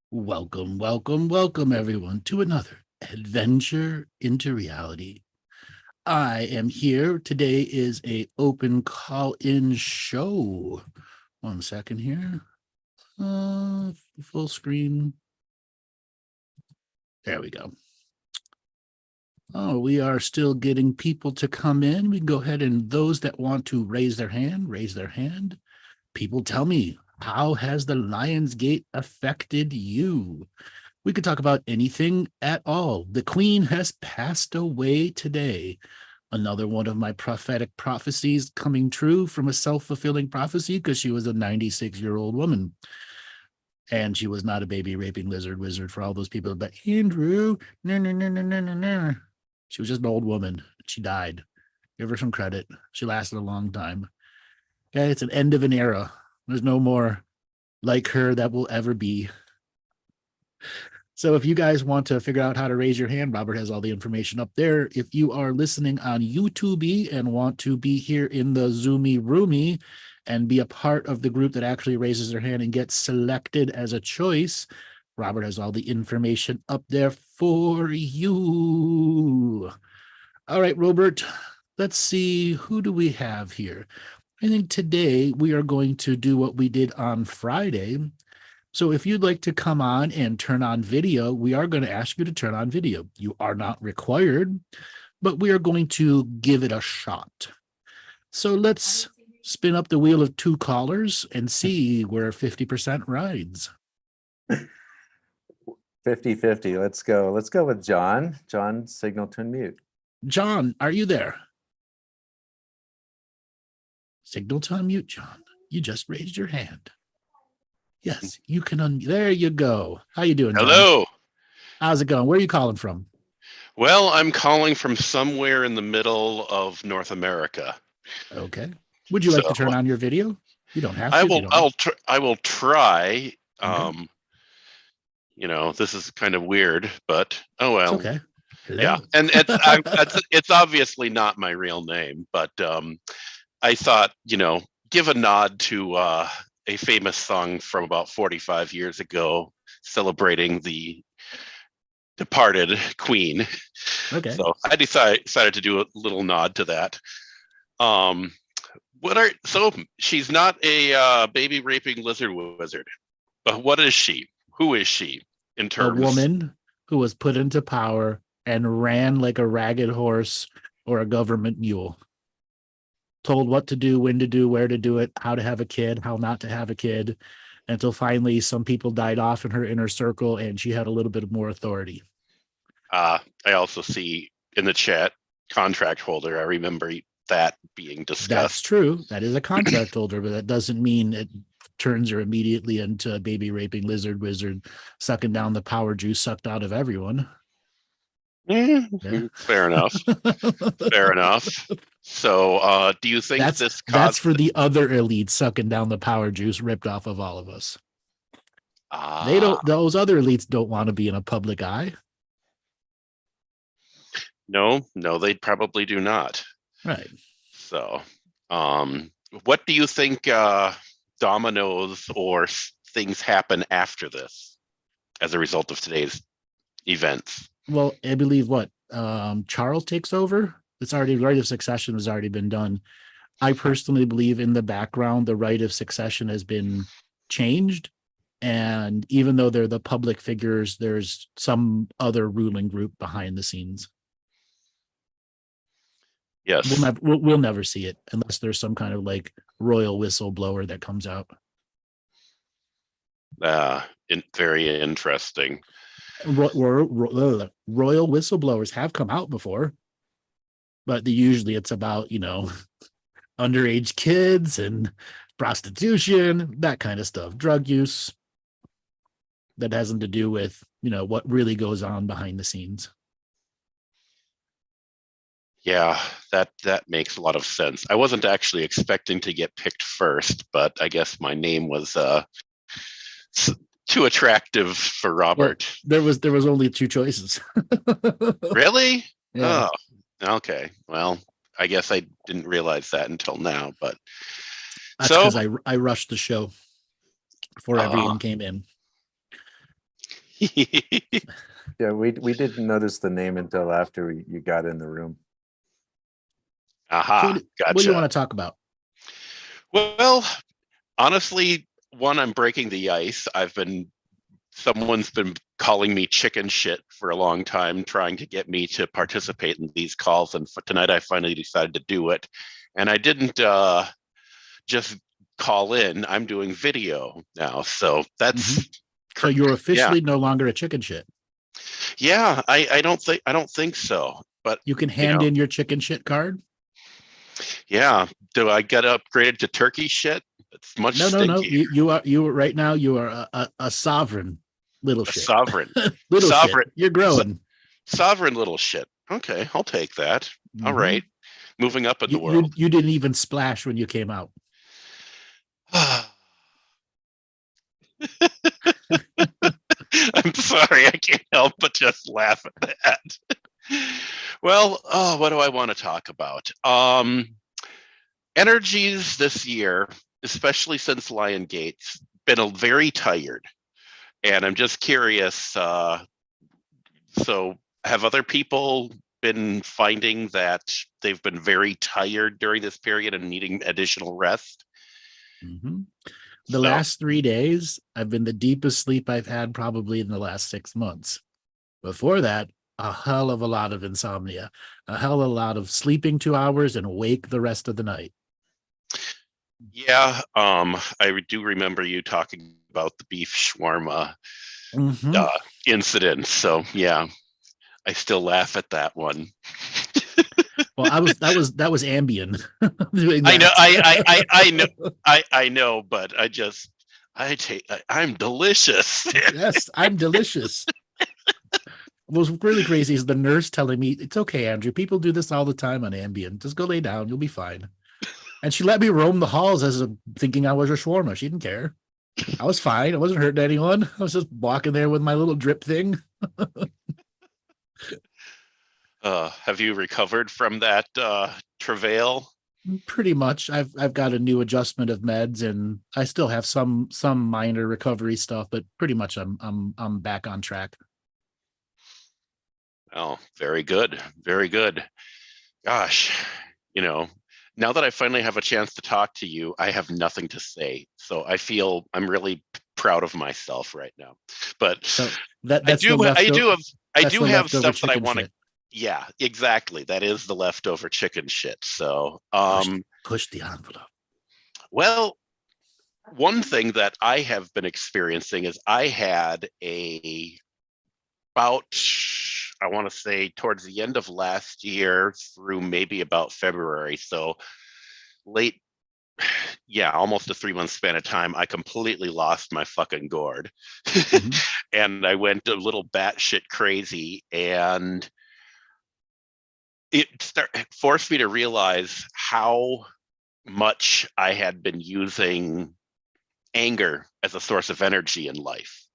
Welcome, welcome, welcome, everyone, to another adventure into reality. I am here. Today is a open call-in show. 1 second here. Full screen. There we go. Oh, we are still getting people to come in. We can go ahead and those that want to raise their hand, raise their hand. People tell me, how has the Lionsgate affected you? We could talk about anything at all. The Queen has passed away today. Another one of my prophetic prophecies coming true from a self-fulfilling prophecy because she was a 96-year-old woman. And she was not a baby raping lizard wizard for all those people. But Andrew, no, no, no, no, no, no, no. She was just an old woman. She died. Give her some credit. She lasted a long time. Okay, it's an end of an era. There's no more like her that will ever be. So if you guys want to figure out how to raise your hand, Robert has all the information up there. If you are listening on YouTube and want to be here in the Zoomy Roomy and be a part of the group that actually raises their hand and gets selected as a choice, Robert has all the information up there for you. All right, Robert, let's see, who do we have here? I think today we are going to do what we did on Friday. So if you'd like to come on and turn on video, we are going to ask you to turn on video. You are not required, but we are going to give it a shot. So let's spin up the wheel of two callers and see where 50% rides. 50-50. Let's go. Let's go with John. John, signal to unmute. John, are you there? Signal to unmute, John. You just raised your hand. Yes, you can there you go. How you doing, John? Hello. How's it going? Where are you calling from? Well, I'm calling from somewhere in the middle of North America. Okay. Would you like to turn on your video? You don't have to. I will try. Okay. You know, this is kind of weird, but oh well. It's okay. Hello. Yeah, and it's obviously not my real name, but I thought, you know, give a nod to a famous song from about 45 years ago celebrating the departed Queen. Okay. So I decided to do a little nod to that. So she's not a baby raping lizard wizard, but what is she? Who is she in terms? A woman who was put into power and ran like a ragged horse or a government mule. Told what to do, when to do, where to do it, how to have a kid, how not to have a kid, until finally some people died off in her inner circle and she had a little bit more authority. I also see in the chat contract holder. I remember that being discussed. That's true. That is a contract holder, but that doesn't mean it turns her immediately into a baby raping lizard wizard, sucking down the power juice sucked out of everyone. Yeah. Fair enough. Fair enough. So do you think that's for the other elite sucking down the power juice ripped off of all of us? Those other elites don't want to be in a public eye. No, they probably do not. Right. So what do you think dominoes or things happen after this as a result of today's events? Well, I believe Charles takes over. It's already, the right of succession has already been done. I personally believe in the background, the right of succession has been changed. And even though they're the public figures, there's some other ruling group behind the scenes. Yes. We'll never see it unless there's some kind of like royal whistleblower that comes out. Very interesting. Royal whistleblowers have come out before, but usually it's about, you know, underage kids and prostitution, that kind of stuff, drug use. That hasn't to do with, you know, what really goes on behind the scenes. Yeah, that makes a lot of sense. I wasn't actually expecting to get picked first, but I guess my name was too attractive for Robert. Well, there was only two choices. Really? Yeah. Oh, okay. Well, I guess I didn't realize that until now, but that's because I rushed the show before everyone came in. Yeah, we didn't notice the name until after you got in the room. So Aha, what do you gotcha. want to talk about? Well, honestly, one, I'm breaking the ice. Someone's been calling me chicken shit for a long time, trying to get me to participate in these calls. And for tonight, I finally decided to do it. And I didn't just call in. I'm doing video now. So that's, So you're yeah, officially no longer a chicken shit. yeah, I don't think so. But You can you hand know, in your chicken shit card. yeah. Do I get upgraded to turkey shit? It's much No. stinkier. You are right now. You are a sovereign little A shit. sovereign, Little sovereign, shit. You're so- growing. sovereign little shit. Okay, I'll take that. All Mhm. right. Moving up in the You world. didn't even splash when you came out. I'm sorry, I can't help but just laugh at that. Well, what do I want to talk about? Energies this year, especially since Lion Gates, been very tired. And I'm just curious, so have other people been finding that they've been very tired during this period and needing additional rest? Mhm. The So, last 3 days, I've been the deepest sleep I've had probably in the last 6 months. Before that, a hell of a lot of insomnia, a hell of a lot of sleeping 2 hours and awake the rest of the night. yeah, I do remember you talking about the beef shawarma Mhm. incident. So yeah, I still laugh at that one. Well, that was Ambien doing I know, that. I know, but I'm delicious. Yes, I'm delicious. What was really crazy is the nurse telling me, it's okay, Andrew. People do this all the time on Ambien. Just go lay down. You'll be fine. And she let me roam the halls thinking I was a shawarma. She didn't care. I was fine. I wasn't hurting anyone. I was just walking there with my little drip thing. Have you recovered from that travail? Pretty much. I've got a new adjustment of meds, and I still have some minor recovery stuff, but pretty much I'm back on track. Oh, very good. Very good. Gosh, now that I finally have a chance to talk to you, I have nothing to say. So I feel I'm really proud of myself right now. But So I that's the do I leftover do have I that's do the have leftover stuff that I chicken want to. shit. Yeah, exactly. That is the leftover chicken shit. So Push the envelope. well, one thing that I have been experiencing is I had about, I want to say towards the end of last year through maybe about February. So late, yeah, almost a 3 month span of time, I completely lost my fucking gourd. Mhm. And I went a little batshit crazy, and it forced me to realize how much I had been using anger as a source of energy in life.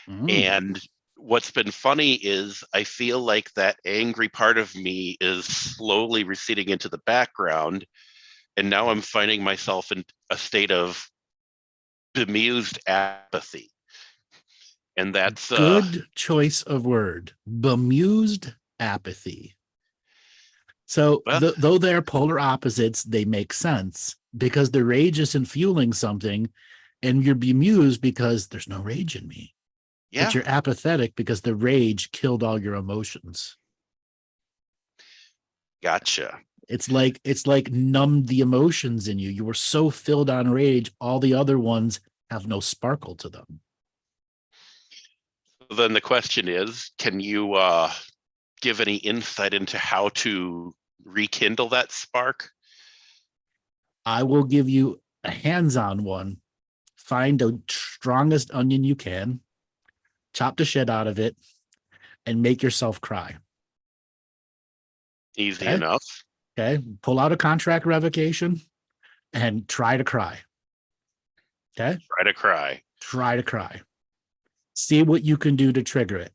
Mm. And what's been funny is I feel like that angry part of me is slowly receding into the background. And now I'm finding myself in a state of bemused apathy. And that's Good choice of word. Bemused apathy. So well, though they're polar opposites, they make sense because the rage isn't fueling something, and you're bemused because there's no rage in me. But yeah, you're apathetic because the rage killed all your emotions. gotcha. It's like numbed the emotions in you. You were so filled on rage, all the other ones have no sparkle to them. Then the question is, can you give any insight into how to rekindle that spark? I will give you a hands-on one. Find the strongest onion you can, chop the shit out of it, and make yourself cry. Easy Okay. enough. Okay. Pull out a contract revocation and try to cry. Okay. Try to cry. Try to cry. See what you can do to trigger it.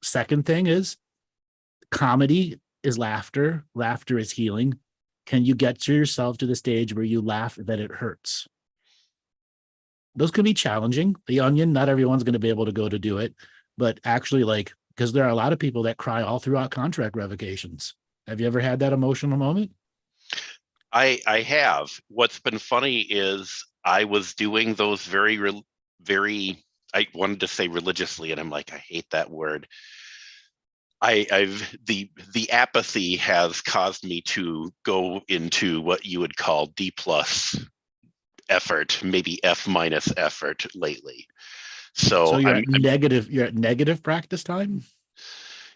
Second thing is comedy is laughter. Laughter is healing. Can you get yourself to the stage where you laugh that it hurts? Those can be challenging. The onion, not everyone's going to be able to go to do it. but actually, like, because there are a lot of people that cry all throughout contract revocations. Have you ever had that emotional moment? I have. What's been funny is I was doing those very, I wanted to say religiously, and I'm like, I hate that word. The apathy has caused me to go into what you would call D plus effort, maybe F minus effort lately. So So you're at negative. You're at negative practice time.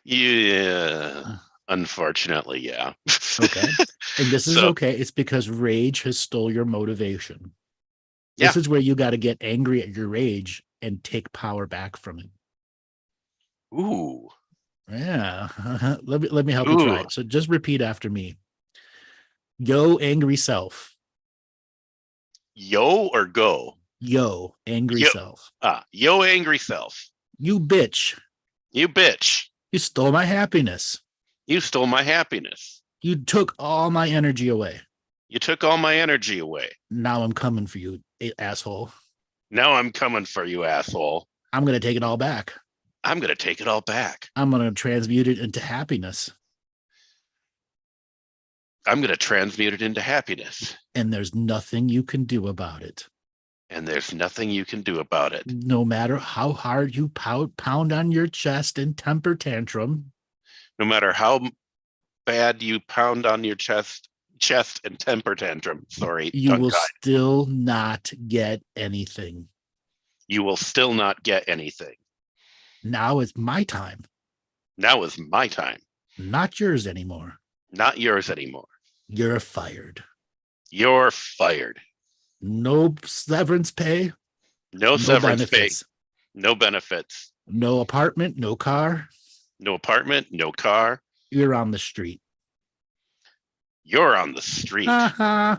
yeah, unfortunately, yeah. Okay, and this is So okay. It's because rage has stole your motivation. yeah. This is where you got to get angry at your rage and take power back from it. Ooh. Yeah. Let me help you try Ooh. it. So just repeat after me. Yo, angry self. Yo or go? Yo, angry Yo. self. Yo, angry self. You bitch. You bitch. You stole my happiness. You stole my happiness. You took all my energy away. You took all my energy away. Now I'm coming for you, asshole. Now I'm coming for you, asshole. I'm going to take it all back. I'm going to take it all back. I'm going to transmute it into happiness. I'm going to transmute it into happiness. And there's nothing you can do about it. And there's nothing you can do about it. No matter how hard you pound on your chest and temper tantrum. No matter how bad you pound on your chest and temper tantrum. Sorry. You will still not get anything. You will still not get anything. Now it's my time. Now is my time. Not yours anymore. Not yours anymore. You're fired. You're fired. No severance pay. No severance benefits. pay. No benefits. No apartment, no car. No apartment, no car. You're on the street. You're on the street. Yeah.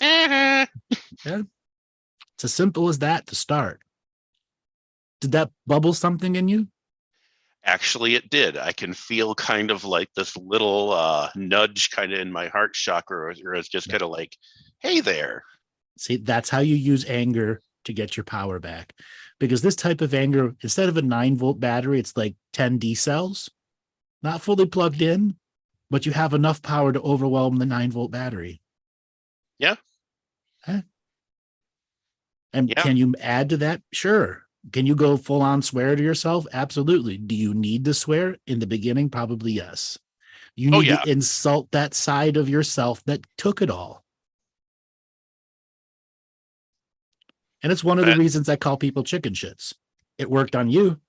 It's as simple as that to start. Did that bubble something in you? Actually, it did. I can feel kind of like this little nudge kind of in my heart chakra, or it's just kind of like, hey there. See, that's how you use anger to get your power back. Because this type of anger, instead of a 9-volt battery, it's like 10 D cells, not fully plugged in, but you have enough power to overwhelm the 9-volt battery. Yeah. Huh? And Yeah. Can you add to that? Sure. Can you go full on swear to yourself? Absolutely. Do you need to swear? In the beginning, probably yes. You need to insult that side of yourself that took it all. And it's one of the reasons I call people chicken shits. It worked on you.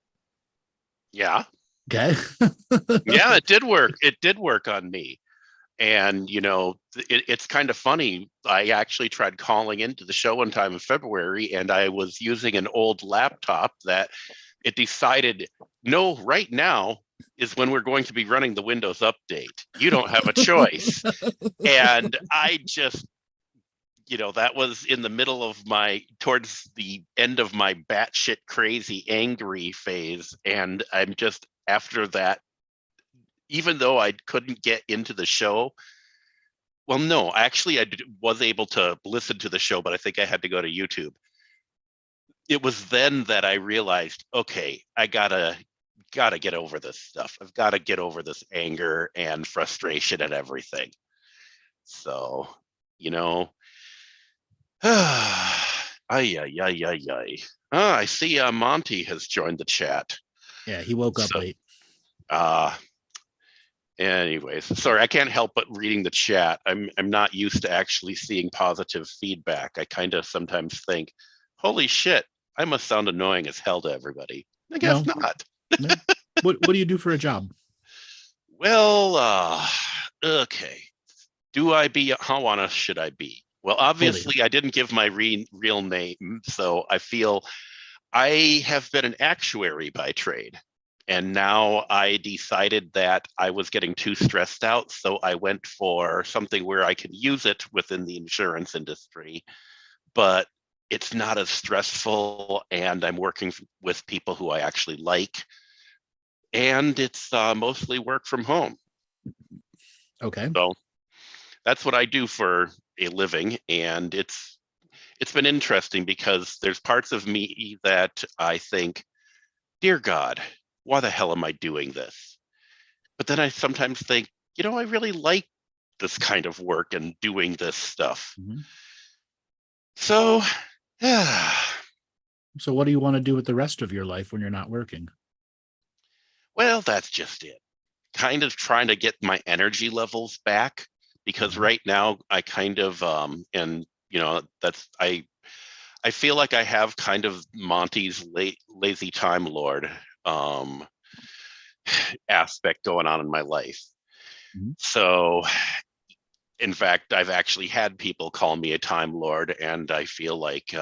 Yeah. Okay. Yeah, it did work. It did work on me. And, you know, it's kind of funny. I actually tried calling into the show one time in February, and I was using an old laptop that it decided, no, right now is when we're going to be running the Windows update. You don't have a choice. And I just, you know, that was in the middle of towards the end of my batshit crazy angry phase. And I'm just, after that, even though I couldn't get into the show, well, no, actually I was able to listen to the show, but I think I had to go to YouTube. It was then that I realized, okay, I gotta get over this stuff. I've got to get over this anger and frustration and everything. So, you know, I see Monty has joined the chat. Yeah, he woke up late. Anyways, sorry, I can't help but reading the chat. I'm not used to actually seeing positive feedback. I kind of sometimes think, holy shit, I must sound annoying as hell to everybody. I guess not. No. What do you do for a job? Well, okay. How honest should I be? Well, obviously I didn't give my real name, so I feel I have been an actuary by trade. And now I decided that I was getting too stressed out. So I went for something where I can use it within the insurance industry, but it's not as stressful. And I'm working with people who I actually like. And it's mostly work from home. Okay. So that's what I do for a living. And it's been interesting because there's parts of me that I think, dear God, why the hell am I doing this? But then I sometimes think, I really like this kind of work and doing this stuff. Mhm. So, So what do you want to do with the rest of your life when you're not working? well, that's just it. Kind of trying to get my energy levels back, because Mhm. right now I kind of I feel like I have kind of Monty's lazy time lord aspect going on in my life. Mhm. So in fact, I've actually had people call me a time lord, and I feel like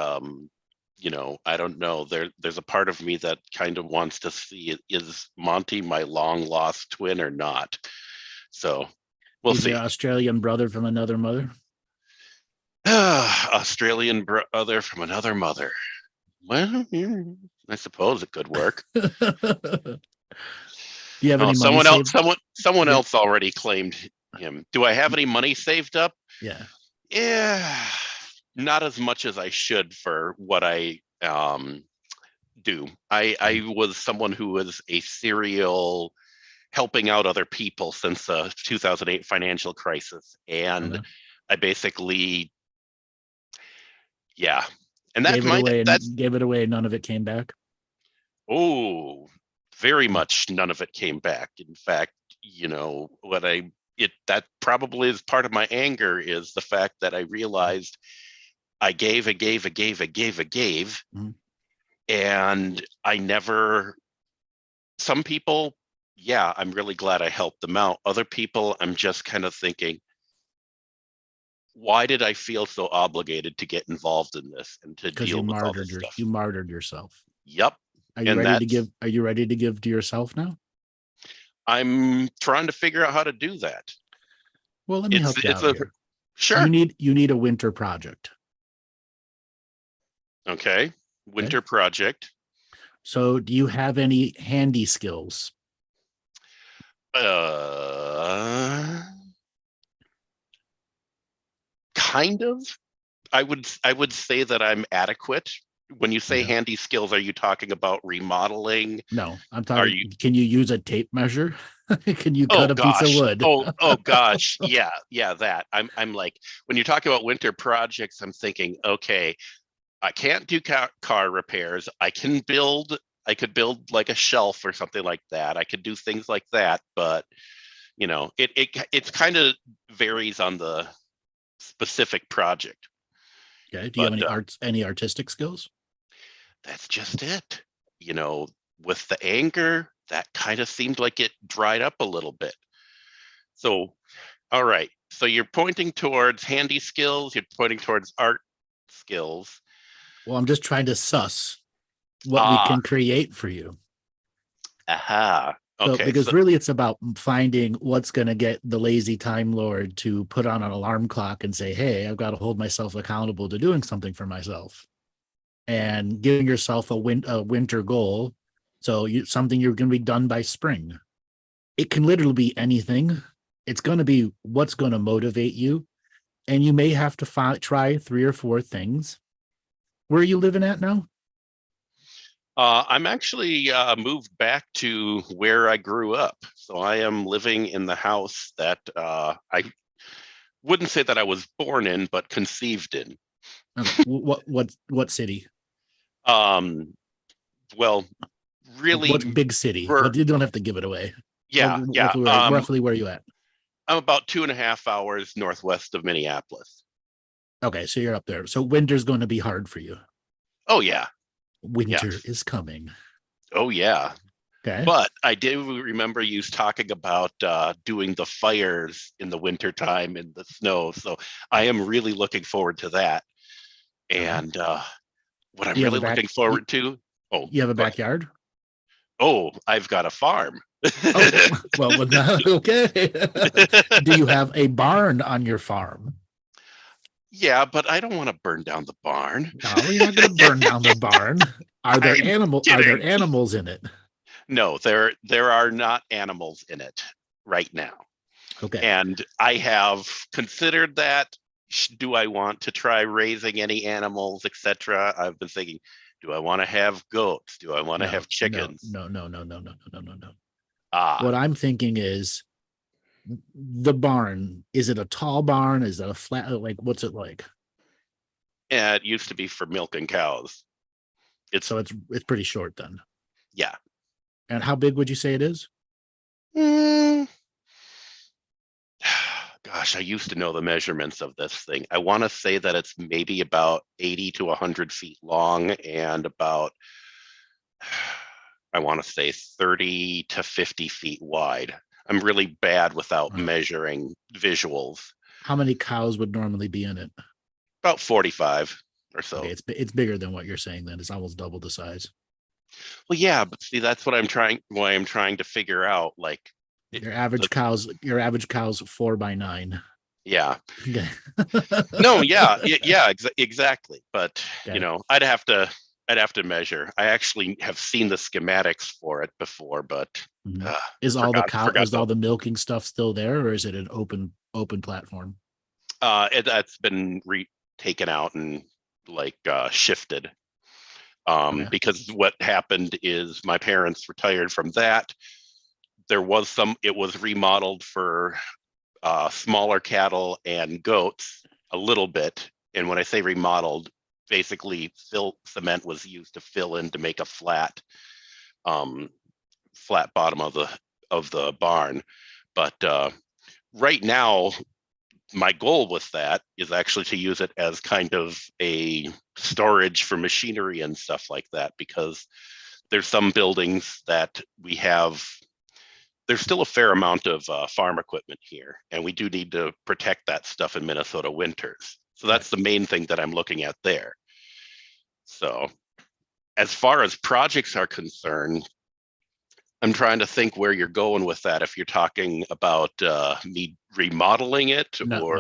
I don't know, there's a part of me that kind of wants to see, is Monty my long lost twin or not? So we'll He's see. your Australian brother from another mother. Australian brother from another mother. Well, yeah, I suppose it could work. Do you have Oh, any money saved? someone Yeah. else already claimed him. Do I have any money saved up? Yeah. Yeah, not as much as I should for what I do. I was someone who was a serial helping out other people since the 2008 financial crisis, and Okay. I basically, yeah, and Gave it away and gave it away. None of it came back. oh, very much none of it came back. In fact, that probably is part of my anger, is the fact that I realized I gave, Mhm. and I never. Some people, yeah, I'm really glad I helped them out. Other people, I'm just kind of thinking, why did I feel so obligated to get involved in this and to Because deal with all this stuff? you martyred yourself. Yep. Are you And ready to give? Are you ready to give to yourself now? I'm trying to figure out how to do that. Well, let me help you It's out a here. sure. You need a winter project. Okay. Okay. Winter project. So do you have any handy skills? Uh, kind of. I would say that I'm adequate. When you say Okay. handy skills, are you talking about remodeling? No, I'm Are talking. you Can you use a tape measure? Can you Oh cut a piece of gosh. wood? Oh gosh. Yeah, yeah, that. I'm like, when you talk about winter projects, I'm thinking, okay, I can't do car repairs. I could build like a shelf or something like that. I could do things like that, but it's kind of varies on the specific project. Okay. Do you have But any artistic skills? that's just it. You know, with the anger, that kind of seemed like it dried up a little bit. So, all right. So you're pointing towards handy skills, you're pointing towards art skills. Well, I'm just trying to suss what we Ah, can create for you. aha. So, Okay. because So, really it's about finding what's going to get the lazy time lord to put on an alarm clock and say, hey, I've got to hold myself accountable to doing something for myself, and giving yourself a winter goal. So something you're going to be done by spring. It can literally be anything. It's going to be what's going to motivate you. And you may have to try 3 or 4 things. Where are you living at now? I'm actually moved back to where I grew up. So I am living in the house that I wouldn't say that I was born in, but conceived in. Okay. What city? Um, well, What really, big city? we're, But you don't have to give it away. yeah, yeah. Roughly where you at? I'm about 2.5 hours northwest of Minneapolis. Okay, so you're up there. So winter's going to be hard for you. Oh yeah, yeah. Winter is coming. Oh yeah. Okay. But I do remember you talking about doing the fires in the wintertime in the snow. So I am really looking forward to that. Okay. And what I'm Do you have really looking forward to, oh, you have a go ahead. backyard? Oh, I've got a farm. Oh, well, okay. Do you have a barn on your farm? Yeah, but I don't want to burn down the barn. No, you're not going to burn down the barn. I'm Are there kidding. animals in it? No, there are not animals in it right now. Okay. And I have considered that. Do I want to try raising any animals, etc.? I've been thinking, Do I want to have goats? Do I want to have chickens? No. Ah, What I'm thinking is the barn. Is it a tall barn? Is it a flat? Like, what's it like? yeah, it used to be for milking cows. So it's pretty short then. Yeah. And how big would you say it is? Mm. Gosh, I used to know the measurements of this thing. I want to say that it's maybe about 80 to 100 feet long and about, I want to say 30 to 50 feet wide. I'm really bad without measuring visuals. How many cows would normally be in it? About 45 or so. Okay, it's bigger than what you're saying then. It's almost double the size. Well, yeah, but see, that's what I'm trying to figure out. Like Your average cow's 4x9. Yeah. Okay. No, yeah, exactly. But Okay. you know, I'd have to measure. I actually have seen the schematics for it before, but Is all the milking stuff still there, or is it an open platform? That's been taken out and like shifted. Because what happened is my parents retired from that. It was remodeled for smaller cattle and goats a little bit. And when I say remodeled, basically cement was used to fill in to make a flat bottom of the barn. But right now, my goal with that is actually to use it as kind of a storage for machinery and stuff like that, because there's some buildings that we have. There's still a fair amount of farm equipment here, and we do need to protect that stuff in Minnesota winters. So that's the main thing that I'm looking at there. So as far as projects are concerned, I'm trying to think where you're going with that. If you're talking about me remodeling it, No.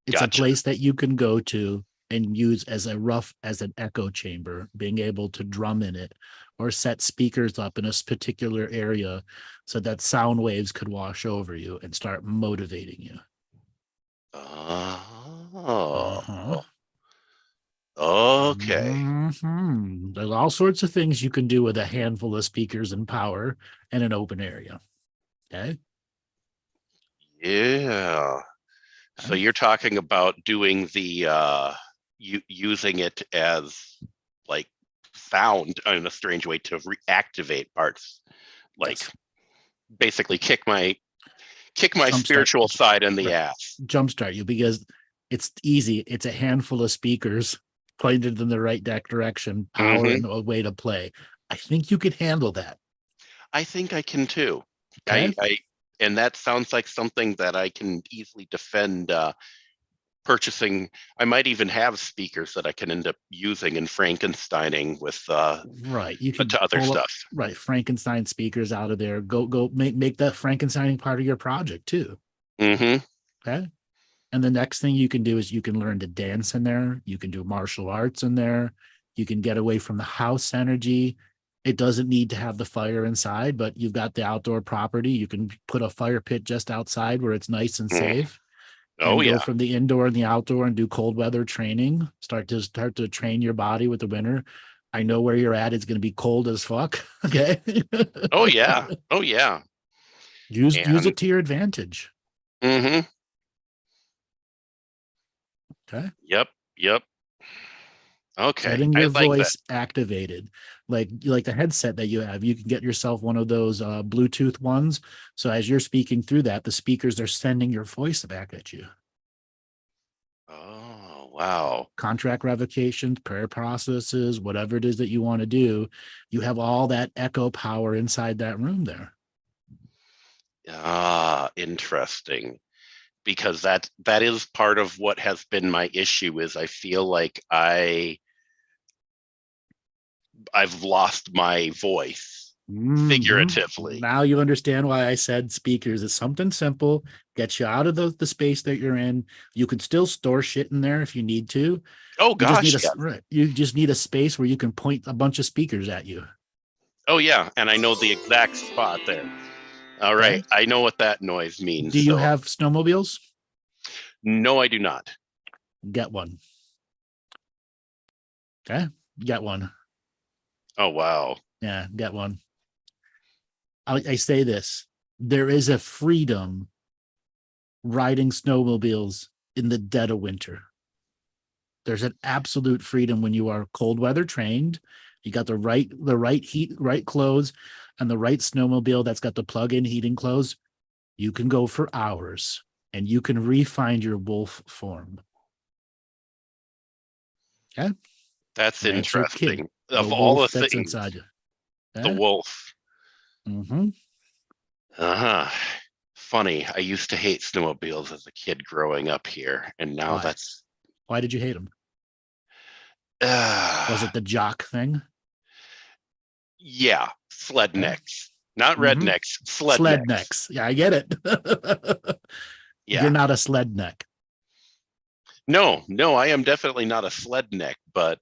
It's Gotcha. a place that you can go to and use as an echo chamber, being able to drum in it or set speakers up in a particular area so that sound waves could wash over you and start motivating you. Oh. Okay. There's all sorts of things you can do with a handful of speakers and power in an open area. Okay. Yeah. So you're talking about doing the using it as like sound in a strange way to reactivate parts, like basically kick my spiritual side in the ass. Jumpstart you, because it's easy. It's a handful of speakers pointed in the right direction, power and a way to play. I think you could handle that. I think I can too. Okay. And that sounds like something that I can easily defend purchasing. I might even have speakers that I can end up using and Frankensteining with you can to other stuff. Frankenstein speakers out of there. Go make that Frankensteining part of your project too. Okay. And the next thing you can do is you can learn to dance in there. You can do martial arts in there. You can get away from the house energy. It doesn't need to have the fire inside, but you've got the outdoor property. You can put a fire pit just outside where it's nice and safe. Oh, go from the indoor and the outdoor and do cold weather training. Start to train your body with the winter. I know where you're at. It's going to be cold as fuck. Okay. Oh yeah. Use it to your advantage. Okay. Yep. Okay. Getting your voice activated, like the headset that you have. You can get yourself one of those Bluetooth ones. So as you're speaking through that, the speakers are sending your voice back at you. Oh, wow. Contract revocations, prayer processes, whatever it is that you want to do, you have all that echo power inside that room there. Interesting. Because that is part of what has been my issue. Is I feel like I've lost my voice figuratively. Now you understand why I said speakers is something simple, gets you out of the space that you're in. You can still store shit in there if you need to. Oh gosh, you just need a space where you can point a bunch of speakers at you. Oh yeah, and I know the exact spot there. All right, I know what that noise means. Do you have snowmobiles? No, I do not. Get one. Okay. Get one. Oh, wow. Yeah, get one. I say this. There is a freedom riding snowmobiles in the dead of winter. There's an absolute freedom when you are cold weather trained. You got the right heat, right clothes, and the right snowmobile that's got the plug-in heating clothes. You can go for hours and you can re-find your wolf form. Okay. That's That's your kid. interesting. The Of all the wolf that's things, inside you. the Okay? wolf. Mm-hmm. Uh-huh. Funny. I used to hate snowmobiles as a kid growing up here, and now Why? that's Why did you hate him? Was it the jock thing? yeah, sled Okay. necks. Not Mhm. rednecks, sled Sled necks. necks. Yeah, I get it. You're Yeah. not a sled neck. No, I am definitely not a sled neck, but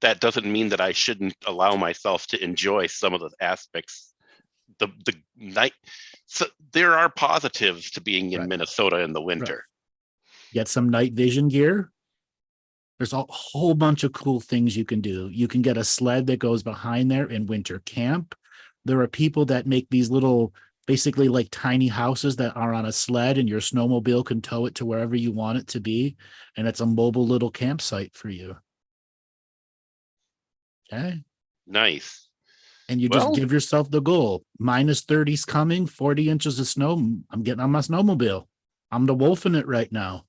that doesn't mean that I shouldn't allow myself to enjoy some of the aspects. The night. So there are positives to being in Right. Minnesota in the winter. Right. Get some night vision gear. There's a whole bunch of cool things you can do. You can get a sled that goes behind there in winter camp. There are people that make these little, basically like tiny houses that are on a sled, and your snowmobile can tow it to wherever you want it to be. And it's a mobile little campsite for you. Okay. Nice. And you just Well, give yourself the goal. Minus 30's coming, 40 inches of snow. I'm getting on my snowmobile. I'm the wolf in it right now.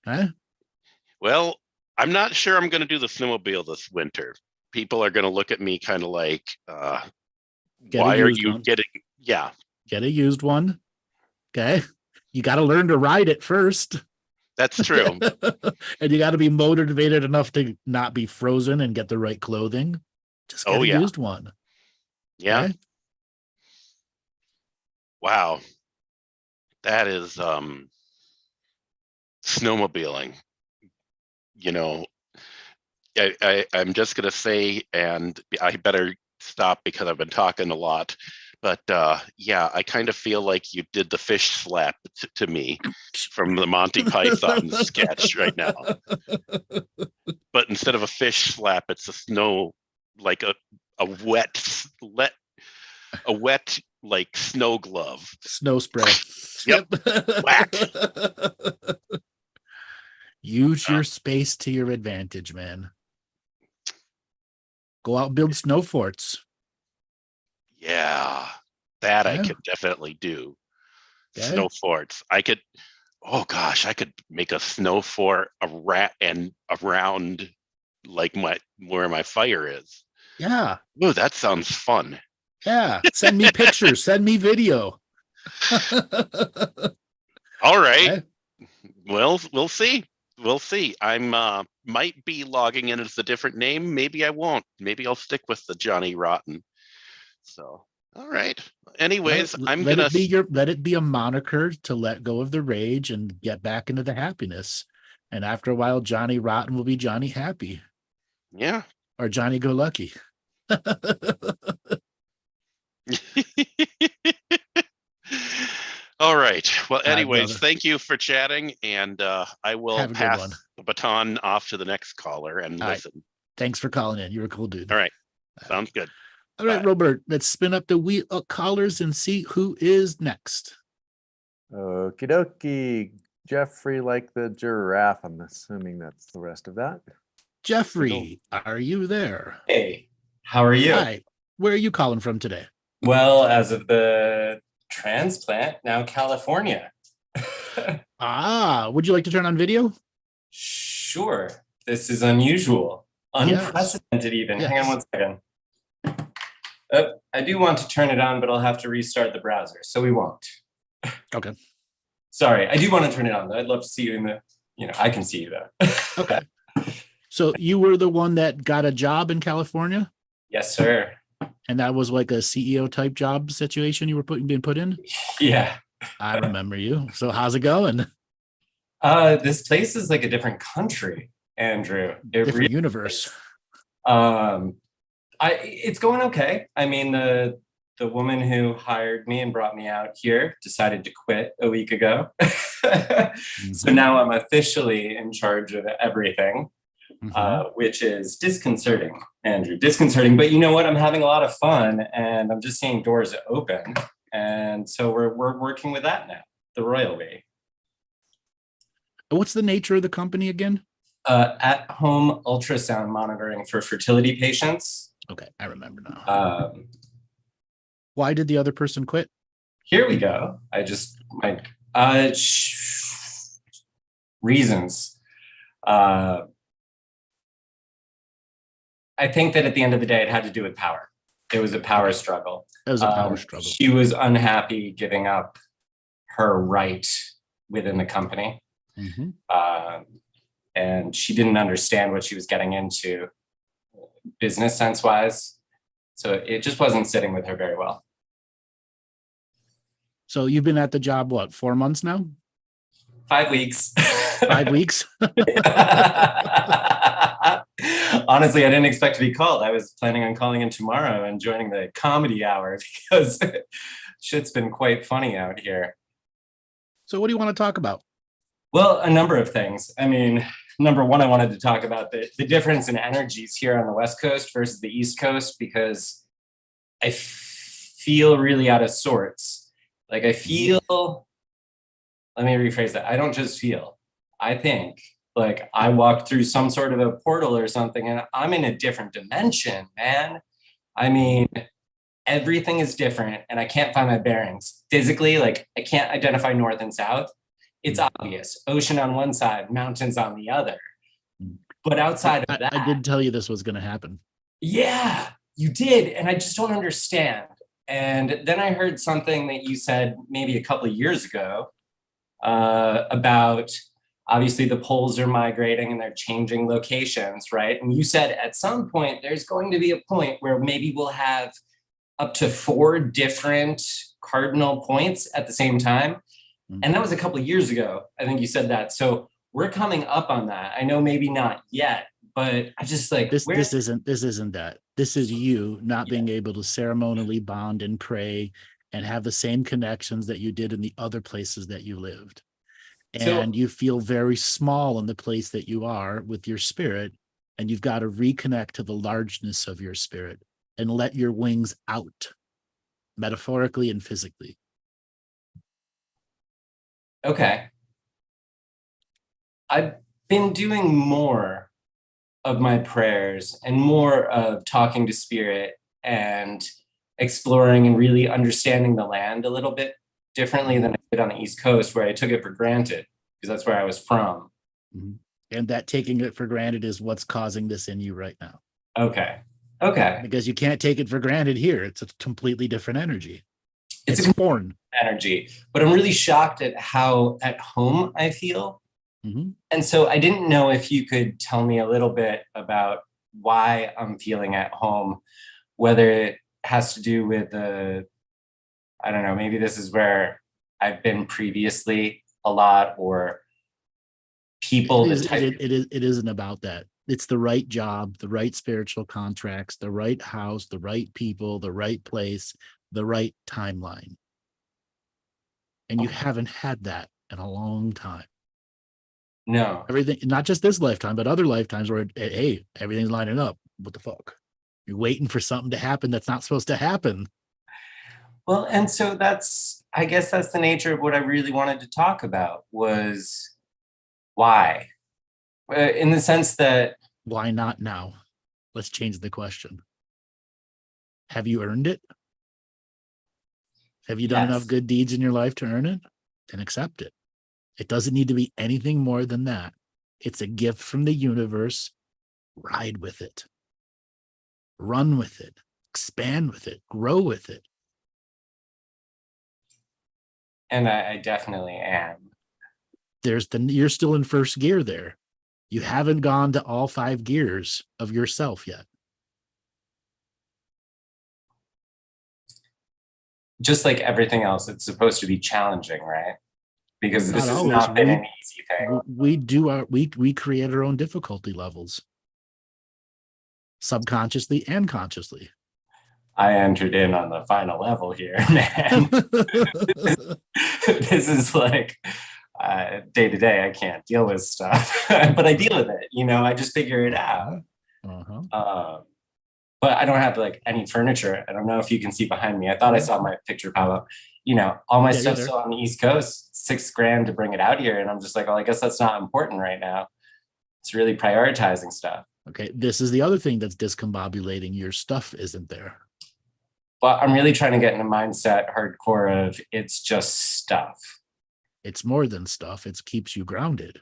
Okay. well, I'm not sure I'm going to do the snowmobile this winter. People are going to look at me kind of like, Get a why are used you one. getting? Yeah, Get a used one. Okay. You got to learn to ride it first. that's true. And you got to be motivated enough to not be frozen and get the right clothing. Just get Oh a yeah, used one. yeah. Okay. Wow, that is snowmobiling. You know, I'm just gonna say, and I better stop because I've been talking a lot. But yeah, I kind of feel like you did the fish slap to me from the Monty Python sketch right now. But instead of a fish slap, it's a snow, like a wet like snow glove. Snow spray. Yep. Whack. Use your space to your advantage, man. Go out and build snow forts. Yeah, that I Yeah. could definitely do. Okay. Snow forts. I could. Oh gosh, I could make a snow fort around like where my fire is. Yeah. Oh, that sounds fun. Yeah. Send me pictures. Send me video. All right. Okay. Well, we'll see. We'll see. I'm might be logging in as a different name. Maybe I won't. Maybe I'll stick with the Johnny Rotten. So, all right. Anyways, I'm Let gonna. it be a moniker to let go of the rage and get back into the happiness. And after a while, Johnny Rotten will be Johnny Happy Yeah. or Johnny Go Lucky. All right. Well, All right, anyways, brother. thank you for chatting, and I will Have a good pass one. the baton off to the next caller and All right. listen. Thanks for calling in. You're a cool dude. All right. Sounds good. All right, Bye. Robert, let's spin up the wheel of callers and see who is next. Okie dokie. Jeffrey, like the giraffe. I'm assuming that's the rest of that. Jeffrey, are you there? Hey, how are you? Hi. Where are you calling from today? Well, as of the transplant, now California. Would you like to turn on video? Sure. This is unusual. Yes. Unprecedented even. Yes. Hang on one second. I do want to turn it on, but I'll have to restart the browser, so we won't. Okay. Sorry, I do want to turn it on, though. I'd love to see you in the, I can see you though. Okay. So you were the one that got a job in California? Yes, sir. And that was like a CEO type job situation you were being put in? Yeah. I remember you. So how's it going? This place is like a different country, Andrew. Different universe. It's going okay. I mean, the woman who hired me and brought me out here decided to quit a week ago. So now I'm officially in charge of everything. which is disconcerting, Andrew, disconcerting. But you know what? I'm having a lot of fun, and I'm just seeing doors open. And so we're working with that now, the royal way. What's the nature of the company again? At-home ultrasound monitoring for fertility patients. Okay, I remember now. Um, Why did the other person quit? Here we go. Reasons. I think that at the end of the day, it had to do with power. It was a power struggle. It was a power struggle. She was unhappy giving up her right within the company. Mm-hmm. And she didn't understand what she was getting into business sense wise. So it just wasn't sitting with her very well. So you've been at the job, what, 4 months now? 5 weeks. 5 weeks? Honestly, I didn't expect to be called. I was planning on calling in tomorrow and joining the comedy hour because shit's been quite funny out here. So what do you want to talk about? Well, a number of things. I mean, number one, I wanted to talk about the difference in energies here on the West Coast versus the East Coast, because I feel really out of sorts. Like I feel, let me rephrase that. I don't just feel, I think like I walked through some sort of a portal or something and I'm in a different dimension, man. I mean, everything is different and I can't find my bearings. Physically, like I can't identify north and south. It's obvious. Ocean on one side, mountains on the other. But outside of that, I did tell you this was going to happen. Yeah, you did. And I just don't understand. And then I heard something that you said maybe a couple of years ago about obviously the poles are migrating and they're changing locations, right? And you said at some point, there's going to be a point where maybe we'll have up to 4 different cardinal points at the same time. And that was a couple of years ago. I think you said that. So we're coming up on that. I know maybe not yet, but I just like this isn't that. This is you not being able to ceremonially bond and pray and have the same connections that you did in the other places that you lived. And you feel very small in the place that you are with your spirit, and you've got to reconnect to the largeness of your spirit and let your wings out, metaphorically and physically. Okay. I've been doing more of my prayers and more of talking to spirit and exploring and really understanding the land a little bit differently than I did on the East Coast, where I took it for granted because that's where I was from. Mm-hmm. And that taking it for granted is what's causing this in you right now. Okay. Because you can't take it for granted here. It's a completely different energy. It's foreign energy, but I'm really shocked at how at home I feel. Mm-hmm. And so I didn't know if you could tell me a little bit about why I'm feeling at home, whether it has to do with I don't know, maybe this is where I've been previously a lot, or people. It isn't about that. It's the right job, the right spiritual contracts, the right house, the right people, the right place, the right timeline. And you haven't had that in a long time. No. Everything, not just this lifetime, but other lifetimes where, hey, everything's lining up. What the fuck? You're waiting for something to happen that's not supposed to happen. Well, and so I guess that's the nature of what I really wanted to talk about, was why? In the sense that... Why not now? Let's change the question. Have you earned it? Have you done enough good deeds in your life to earn it? Then accept it. It doesn't need to be anything more than that. It's a gift from the universe. Ride with it. Run with it. Expand with it. Grow with it. And I definitely am. You're still in first gear there. You haven't gone to all 5 gears of yourself yet. Just like everything else, it's supposed to be challenging, right? Because this has not been an easy thing. We create our own difficulty levels, subconsciously and consciously. I entered in on the final level here, man. This is like, day to day, I can't deal with stuff, but I deal with it. I just figure it out. But I don't have like any furniture. I don't know if you can see behind me. I thought I saw my picture pop up. All my stuff's still on the East Coast. $6,000 to bring it out here, and I'm just like, well, I guess that's not important right now. It's really prioritizing stuff. Okay, this is the other thing that's discombobulating. Your stuff isn't there. But I'm really trying to get in a mindset hardcore of it's just stuff. It's more than stuff. It keeps you grounded.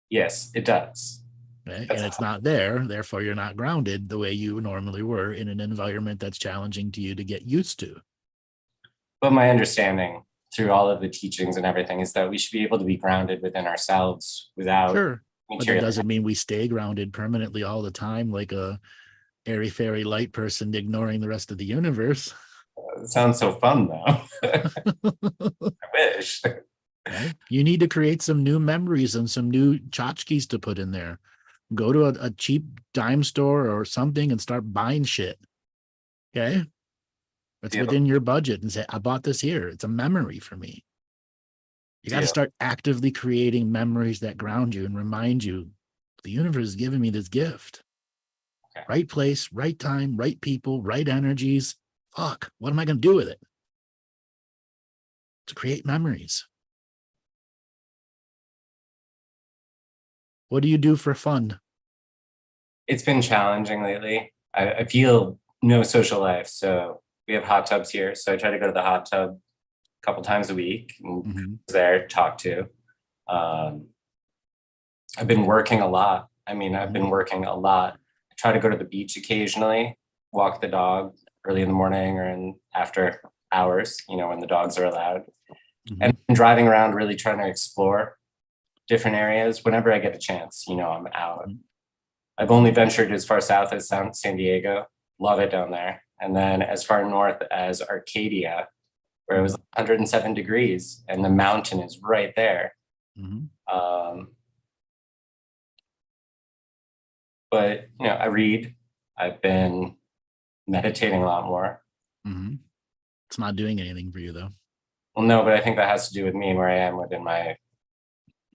Yes, it does. Okay? And it's not there. Therefore, you're not grounded the way you normally were in an environment that's challenging to you to get used to. But my understanding through all of the teachings and everything is that we should be able to be grounded within ourselves without Sure. But that material. doesn't mean we stay grounded permanently all the time like a airy fairy light person ignoring the rest of the universe. It sounds so fun though. I wish. Okay? You need to create some new memories and some new tchotchkes to put in there. Go to a cheap dime store or something and start buying shit. Okay? It's within your budget and say, I bought this here. It's a memory for me. You got to start actively creating memories that ground you and remind you the universe is giving me this gift. Okay. Right place, right time, right people, right energies. Fuck, what am I going to do with it? To create memories. What do you do for fun? It's been challenging lately. I feel no social life. So we have hot tubs here. So I try to go to the hot tub a couple times a week and there talk to. I've been working a lot. I try to go to the beach occasionally, walk the dog early in the morning or in after hours, when the dogs are allowed. And driving around, really trying to explore different areas. Whenever I get a chance, I'm out. I've only ventured as far south as San Diego. Love it down there. And then as far north as Arcadia, where it was 107 degrees and the mountain is right there. But, I read. I've been meditating a lot more. It's not doing anything for you, though. Well, no, but I think that has to do with me and where I am within my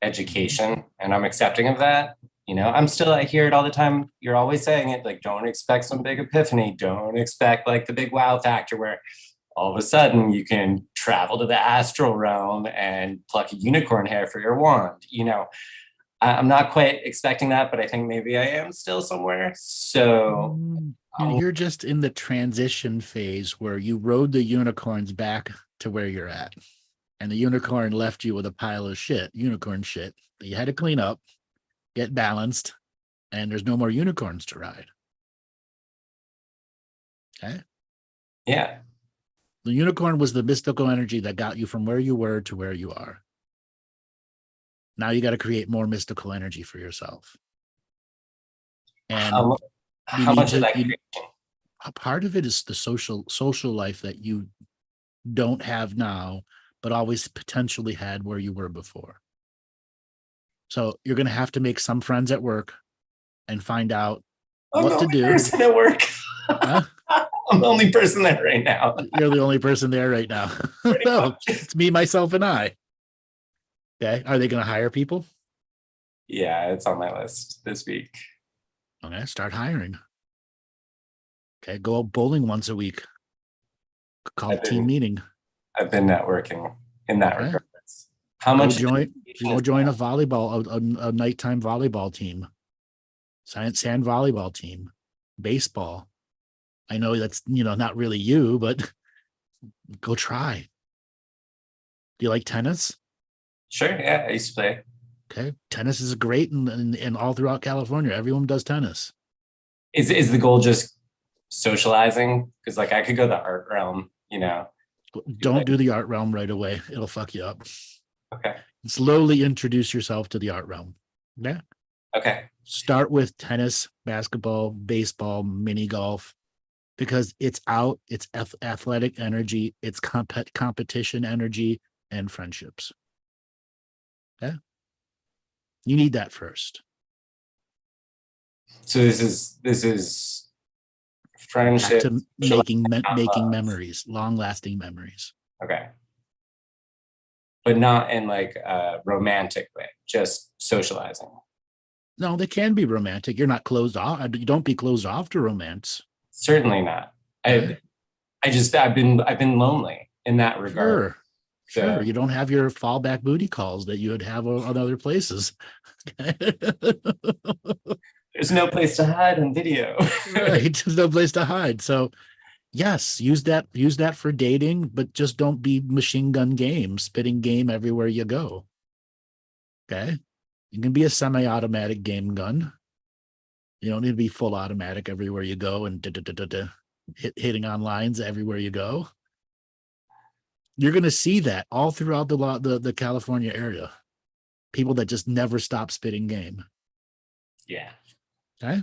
education. And I'm accepting of that. I hear it all the time. You're always saying it, like, don't expect some big epiphany. Don't expect like the big wow factor where all of a sudden you can travel to the astral realm and pluck a unicorn hair for your wand. I'm not quite expecting that, but I think maybe I am still somewhere. So you're just in the transition phase where you rode the unicorns back to where you're at. And the unicorn left you with a pile of unicorn shit that you had to clean up, get balanced, and there's no more unicorns to ride. Okay? Yeah. The unicorn was the mystical energy that got you from where you were to where you are. Now you got to create more mystical energy for yourself. And how much of that part of it is the social life that you don't have now, but always potentially had where you were before. So you're going to have to make some friends at work and find out what to do. Person at work. Huh? I'm the only person there right now. You're the only person there right now. No, it's me, myself, and I. Okay. Are they going to hire people? Yeah, it's on my list this week. Okay. Start hiring. Okay. Go out bowling once a week. Call a team meeting. I've been networking in that regard. How much? Join a volleyball, a nighttime volleyball team, sand volleyball team, baseball. I know that's, not really you, but go try. Do you like tennis? Sure. Yeah, I used to play. Okay. Tennis is great and all throughout California. Everyone does tennis. Is the goal just socializing? Because I could go the art realm, Don't do the art realm right away. It'll fuck you up. Okay. Slowly introduce yourself to the art realm. Yeah. Okay. Start with tennis, basketball, baseball, mini golf, because it's athletic energy, it's competition energy, and friendships. Yeah. You need that first. So this is friendship. Back to making memories, long-lasting memories. Okay. but not in like a romantic way, just socializing. No, they can be romantic. You're not closed off. You don't be closed off to romance. Certainly not. Okay. I've been lonely in that regard. Sure. So- You don't have your fallback booty calls that you would have on other places. There's no place to hide on video. Right. There's no place to hide. So yes, use that for dating, but just don't be machine gun game, spitting game everywhere you go. Okay. You can be a semi-automatic game gun. You don't need to be full automatic everywhere you go and hitting on lines everywhere you go. You're going to see that all throughout the California area. People that just never stop spitting game. Yeah. Okay.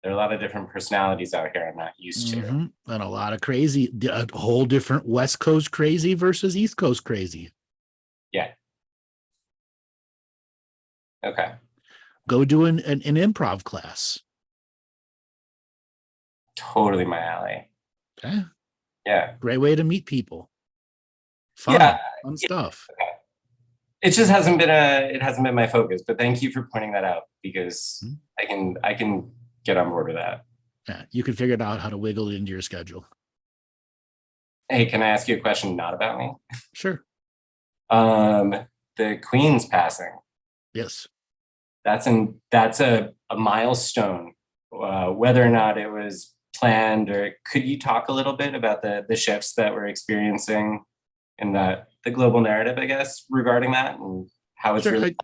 There are a lot of different personalities out here I'm not used to. Mhm. And a lot of crazy, a whole different West Coast crazy versus East Coast crazy. Yeah. Okay. Go do an improv class. Totally my alley. Okay. Yeah. Great way to meet people. Fun, Yeah. fun stuff. It just hasn't been my focus, but thank you for pointing that out because I can get on board with that. Yeah, you can figure out how to wiggle it into your schedule. Hey, can I ask you a question not about me? Sure. The Queen's passing. Yes. That's a milestone. Whether or not it was planned, or could you talk a little bit about the shifts that we're experiencing in the global narrative, I guess, regarding that and how it's Sure. really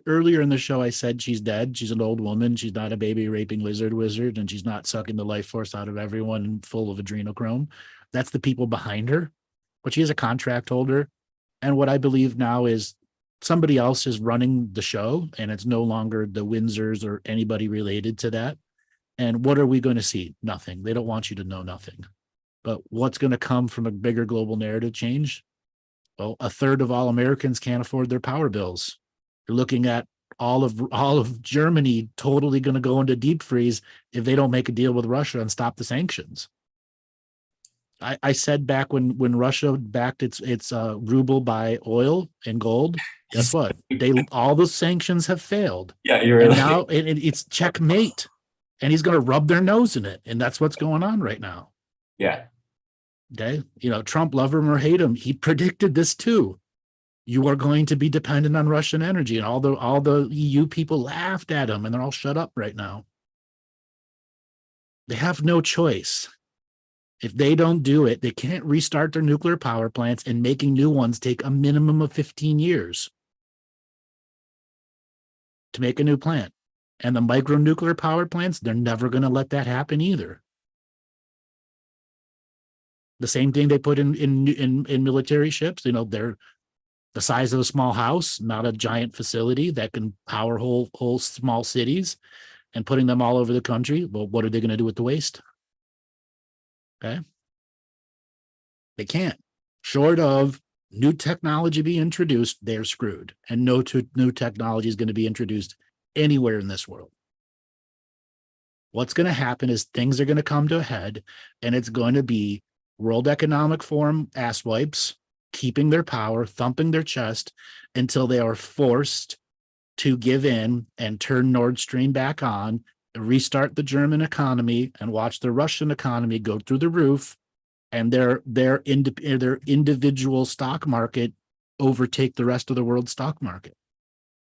Earlier in the show, I said she's dead. She's an old woman. She's not a baby raping wizard, and she's not sucking the life force out of everyone full of adrenochrome. That's the people behind her. But she is a contract holder. And what I believe now is somebody else is running the show, and it's no longer the Windsors or anybody related to that. And what are we going to see? Nothing. They don't want you to know nothing. But what's going to come from a bigger global narrative change? Well, a third of all Americans can't afford their power bills. You're looking at all of Germany totally going to go into deep freeze if they don't make a deal with Russia and stop the sanctions. I said back when Russia backed its ruble by oil and gold, guess what? All the sanctions have failed. Yeah, you're And right. now it's checkmate, and he's going to rub their nose in it, and that's what's going on right now. Yeah. Okay. Trump, love him or hate him, he predicted this too. You are going to be dependent on Russian energy, and all the EU people laughed at him, and they're all shut up right now. They have no choice. If they don't do it, they can't restart their nuclear power plants, and making new ones take a minimum of 15 years to make a new plant. And the micronuclear power plants, they're never going to let that happen either. The same thing they put in military ships, they're the size of a small house, not a giant facility that can power whole small cities, and putting them all over the country. Well, what are they going to do with the waste? Okay. They can't. Short of new technology be introduced, they're screwed. And no new technology is going to be introduced anywhere in this world. What's going to happen is things are going to come to a head, and it's going to be World Economic Forum asswipes keeping their power, thumping their chest until they are forced to give in and turn Nord Stream back on, restart the German economy, and watch the Russian economy go through the roof, and their individual stock market overtake the rest of the world's stock market.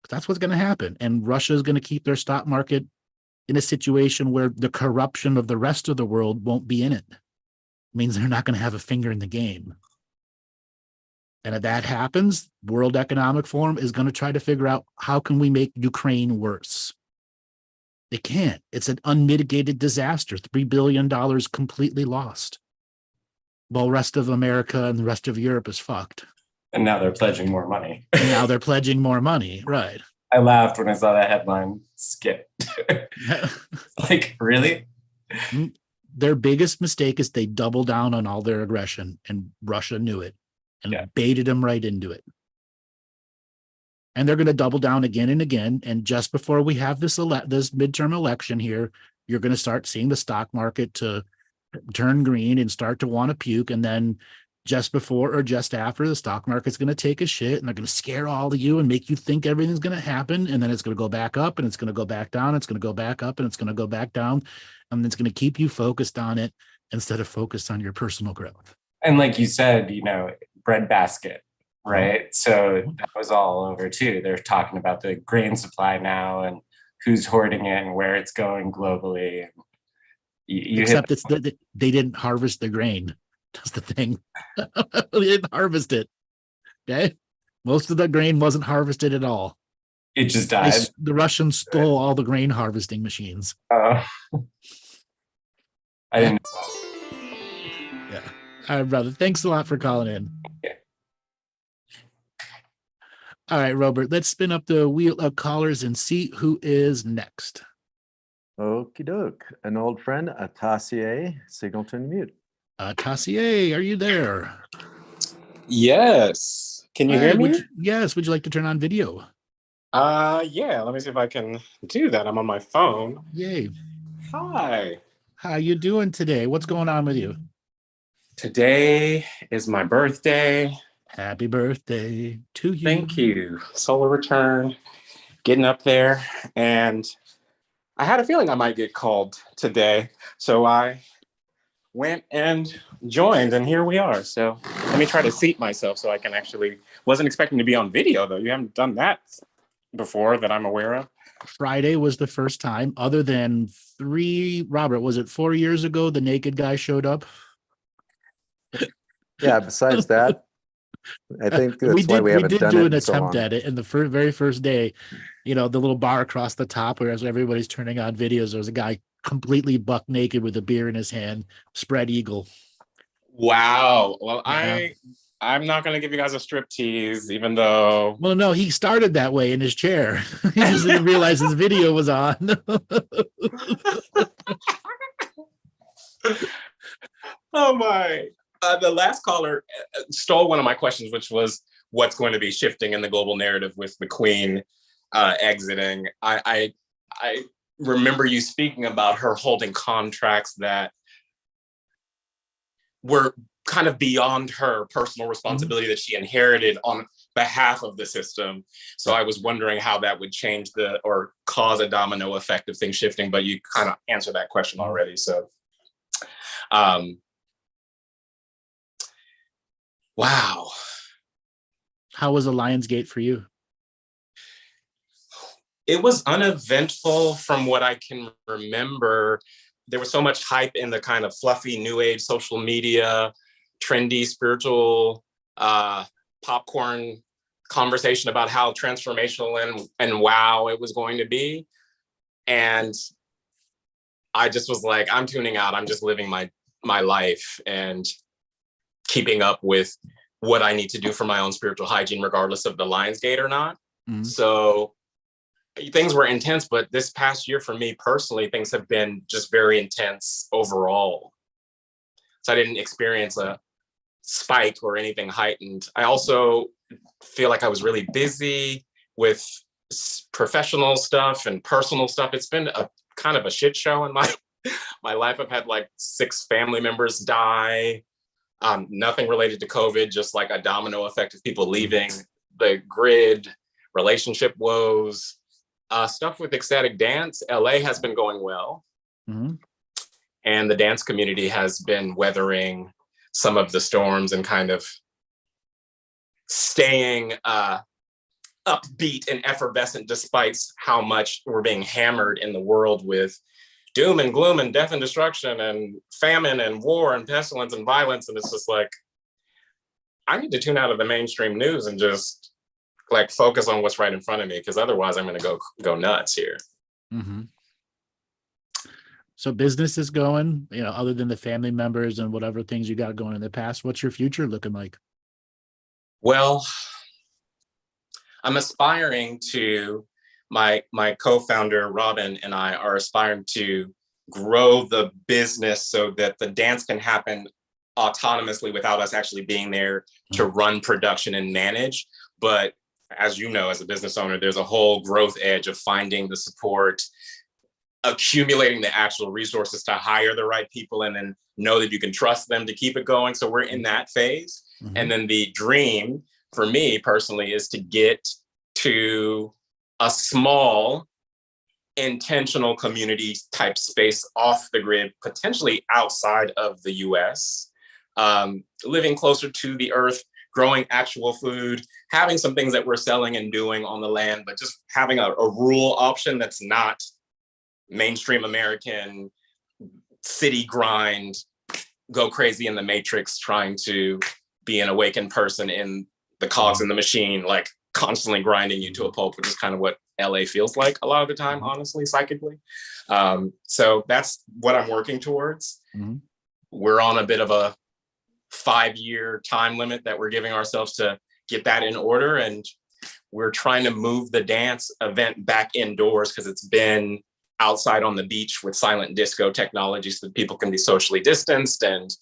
That's what's going to happen. And Russia is going to keep their stock market in a situation where the corruption of the rest of the world won't be in it. It means they're not going to have a finger in the game. And if that happens, World Economic Forum is going to try to figure out, how can we make Ukraine worse? They can't. It's an unmitigated disaster. $3 billion completely lost. While the rest of America and the rest of Europe is fucked. And now they're pledging more money. And now they're pledging more money. Right. I laughed when I saw that headline. Skip. Like, really? Their biggest mistake is they double down on all their aggression, and Russia knew it and baited them right into it. And they're going to double down again and again. And just before we have this midterm election here, you're going to start seeing the stock market to turn green and start to want to puke. And then, just before or just after the stock market's going to take a shit, and they're going to scare all of you and make you think everything's going to happen. And then it's going to go back up, and it's going to go back down. It's going to go back up, and it's going to go back down. And it's going to keep you focused on it instead of focused on your personal growth. And like you said, breadbasket, right? So that was all over too. They're talking about the grain supply now and who's hoarding it and where it's going globally. Except they didn't harvest the grain. That's the thing. They didn't harvest it. Okay. Most of the grain wasn't harvested at all. It just died. The Russians stole all the grain harvesting machines. I didn't. Yeah. All right, brother. Thanks a lot for calling in. Yeah. All right, Robert, let's spin up the wheel of callers and see who is next. Okie doke. An old friend, Atassie, signal to unmute. Atassie, are you there? Yes. Can you hear me? Yes. Would you like to turn on video? Yeah. Let me see if I can do that. I'm on my phone. Yay. Hi. How you doing today? What's going on with you? Today is my birthday. Happy birthday to you. Thank you. Solar return, getting up there. And I had a feeling I might get called today. So I went and joined, and here we are. So let me try to seat myself so I can actually, wasn't expecting to be on video though. You haven't done that before that I'm aware of. Friday was the first time, other than Robert, was it 4 years ago the naked guy showed up? Yeah, besides that, I think that's why we haven't done do it an in so attempt long. at it. And the very first day, the little bar across the top, whereas everybody's turning on videos, there was a guy completely buck naked with a beer in his hand, spread eagle. Wow. Well, Yeah. I'm not going to give you guys a strip tease, even though. Well, no, he started that way in his chair. He just didn't realize his video was on. Oh my. The last caller stole one of my questions, which was what's going to be shifting in the global narrative with the Queen exiting. I remember you speaking about her holding contracts that were kind of beyond her personal responsibility that she inherited on behalf of the system. So I was wondering how that would change or cause a domino effect of things shifting, but you kind of answered that question already. So, wow. How was the Lionsgate for you? It was uneventful from what I can remember. There was so much hype in the kind of fluffy new age social media, trendy spiritual popcorn conversation about how transformational and wow it was going to be. And I just was like, I'm tuning out. I'm just living my life and keeping up with what I need to do for my own spiritual hygiene, regardless of the Lionsgate or not. Mm-hmm. So things were intense, but this past year for me personally, things have been just very intense overall. So I didn't experience a spike or anything heightened. I also feel like I was really busy with professional stuff and personal stuff. It's been a kind of a shit show in my life. I've had like 6 family members die. Nothing related to COVID, just like a domino effect of people leaving the grid, relationship woes. Stuff with ecstatic dance, LA has been going well. Mm-hmm. And the dance community has been weathering some of the storms and kind of staying upbeat and effervescent despite how much we're being hammered in the world with doom and gloom and death and destruction and famine and war and pestilence and violence. And it's just like, I need to tune out of the mainstream news and just like focus on what's right in front of me, because otherwise I'm going to go nuts here. Mm-hmm. So business is going, other than the family members and whatever things you got going in the past. What's your future looking like? Well, I'm aspiring to, my co-founder Robin and I are aspiring to grow the business so that the dance can happen autonomously without us actually being there to run production and manage. But as you know, as a business owner, there's a whole growth edge of finding the support accumulating the actual resources to hire the right people and then know that you can trust them to keep it going. So we're in that phase. And then the dream for me personally is to get to a small intentional community type space off the grid, potentially outside of the US, living closer to the earth, growing actual food, having some things that we're selling and doing on the land, but just having a rural option that's not mainstream American city grind, go crazy in the matrix, trying to be an awakened person in the cogs in the machine, like constantly grinding you to a pulp, which is kind of what LA feels like a lot of the time, honestly, psychically. So that's what I'm working towards. We're on a bit of a 5-year time limit that we're giving ourselves to get that in order. And we're trying to move the dance event back indoors because it's been outside on the beach with silent disco technology so that people can be socially distanced and,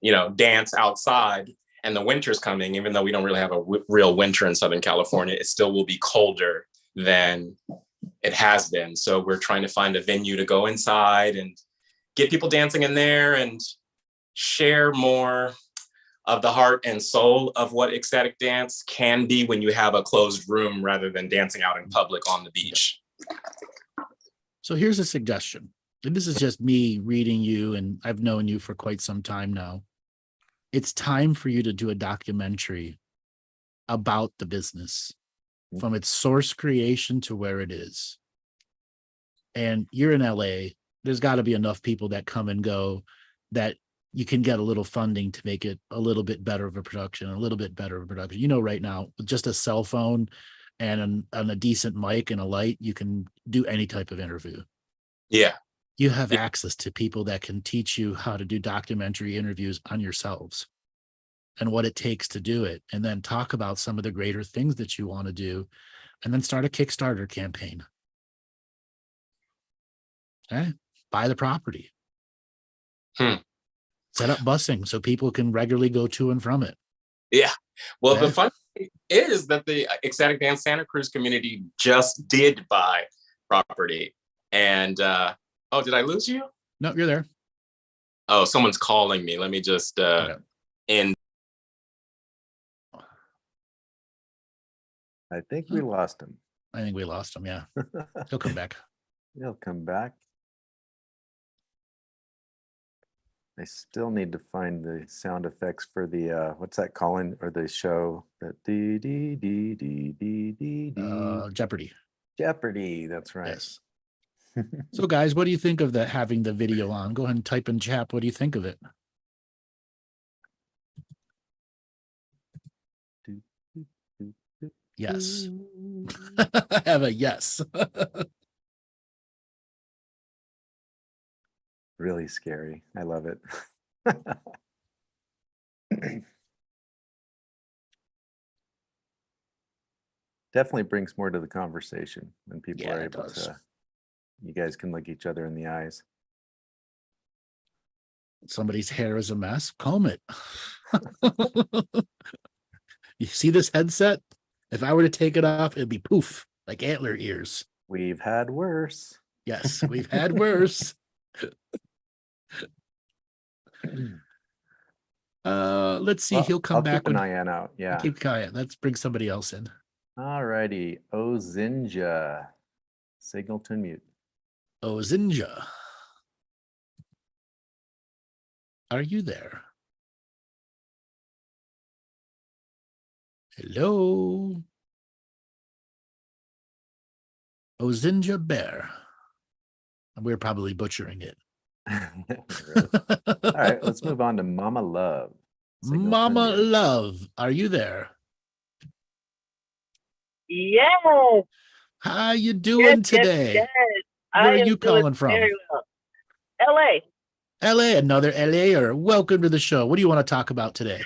you know, dance outside. And the winter's coming, even though we don't really have a real winter in Southern California, it still will be colder than it has been. So we're trying to find a venue to go inside and get people dancing in there and share more of the heart and soul of what ecstatic dance can be when you have a closed room rather than dancing out in public on the beach. So here's a suggestion. And this is just me reading you, and I've known you for quite some time now. It's time for you to do a documentary about the business from its source creation to where it is. And you're in LA. There's got to be enough people that come and go that you can get a little funding to make it a little bit better of a production, a little bit better of a production. You know, right now, with just a cell phone and a decent mic and a light, you can do any type of interview. Yeah. You have access to people that can teach you how to do documentary interviews on yourselves and what it takes to do it. And then talk about some of the greater things that you want to do, and then start a Kickstarter campaign. Okay. Buy the property. Set up busing so people can regularly go to and from it. Yeah. Well, Okay. the fun thing is that the Ecstatic Dance Santa Cruz community just did buy property. And oh, did I lose you? No, you're there. Oh, someone's calling me. Let me just end. I think we lost him. I think we lost him. Yeah. He'll come back. He'll come back. I still need to find the sound effects for the what's that calling, or the show that dee dee dee dee dee dee dee. Jeopardy. Jeopardy, that's right. Yes. So guys, what do you think of that, having the video on? Go ahead and type in chat. What do you think of it? Yes. I have a yes. Really scary. I love it. Definitely brings more to the conversation when people are it able does. to, you guys can look each other in the eyes. Somebody's hair is a mess. Comb it. You see this headset? If I were to take it off, it'd be poof, like antler ears. We've had worse. Yes, we've had worse. Let's see. Well, He'll come I'll back. keep an eye out. Yeah. Keep quiet. Let's bring somebody else in. All righty. Ozinja. Signal to mute. Ozinja. Are you there? Hello. Ozinja Bear. We're probably butchering it. Really? All right, let's move on to Mama Love. Signal to Mama mute. Love, are you there? Yes. How you doing today? Yes. Where are you calling from? Very well. LA. LA, another LA-er. Welcome to the show. What do you want to talk about today?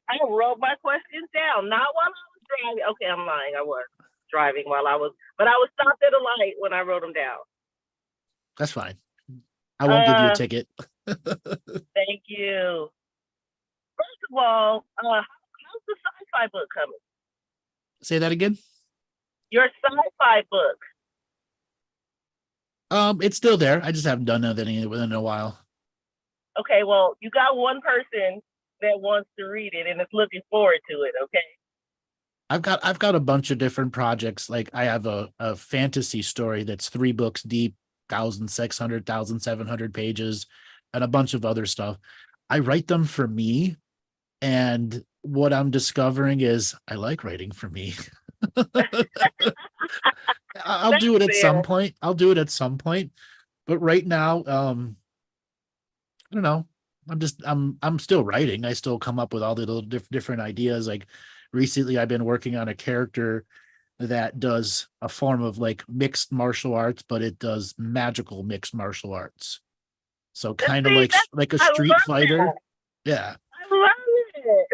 I wrote my questions down, not while I was driving. Okay, I'm lying. I was driving but I was stopped at a light when I wrote them down. That's fine. I won't give you a ticket. Thank you. First of all, how's the sci-fi book coming? Say that again? Your sci-fi book. It's still there. I just haven't done anything within a while. Okay, well, you got one person that wants to read it and is looking forward to it, okay? I've got a bunch of different projects. Like I have a fantasy story that's 3 books deep, 1,600, 1,700 pages, and a bunch of other stuff. I write them for me, and what I'm discovering is I like writing for me. I'll do it at some point. I'll do it at some point. But right now, I don't know. I'm still writing. I still come up with all the little different ideas. Like recently I've been working on a character that does a form of like mixed martial arts, but it does magical mixed martial arts. So kind of See, like a I street love fighter. that. Yeah. I love it.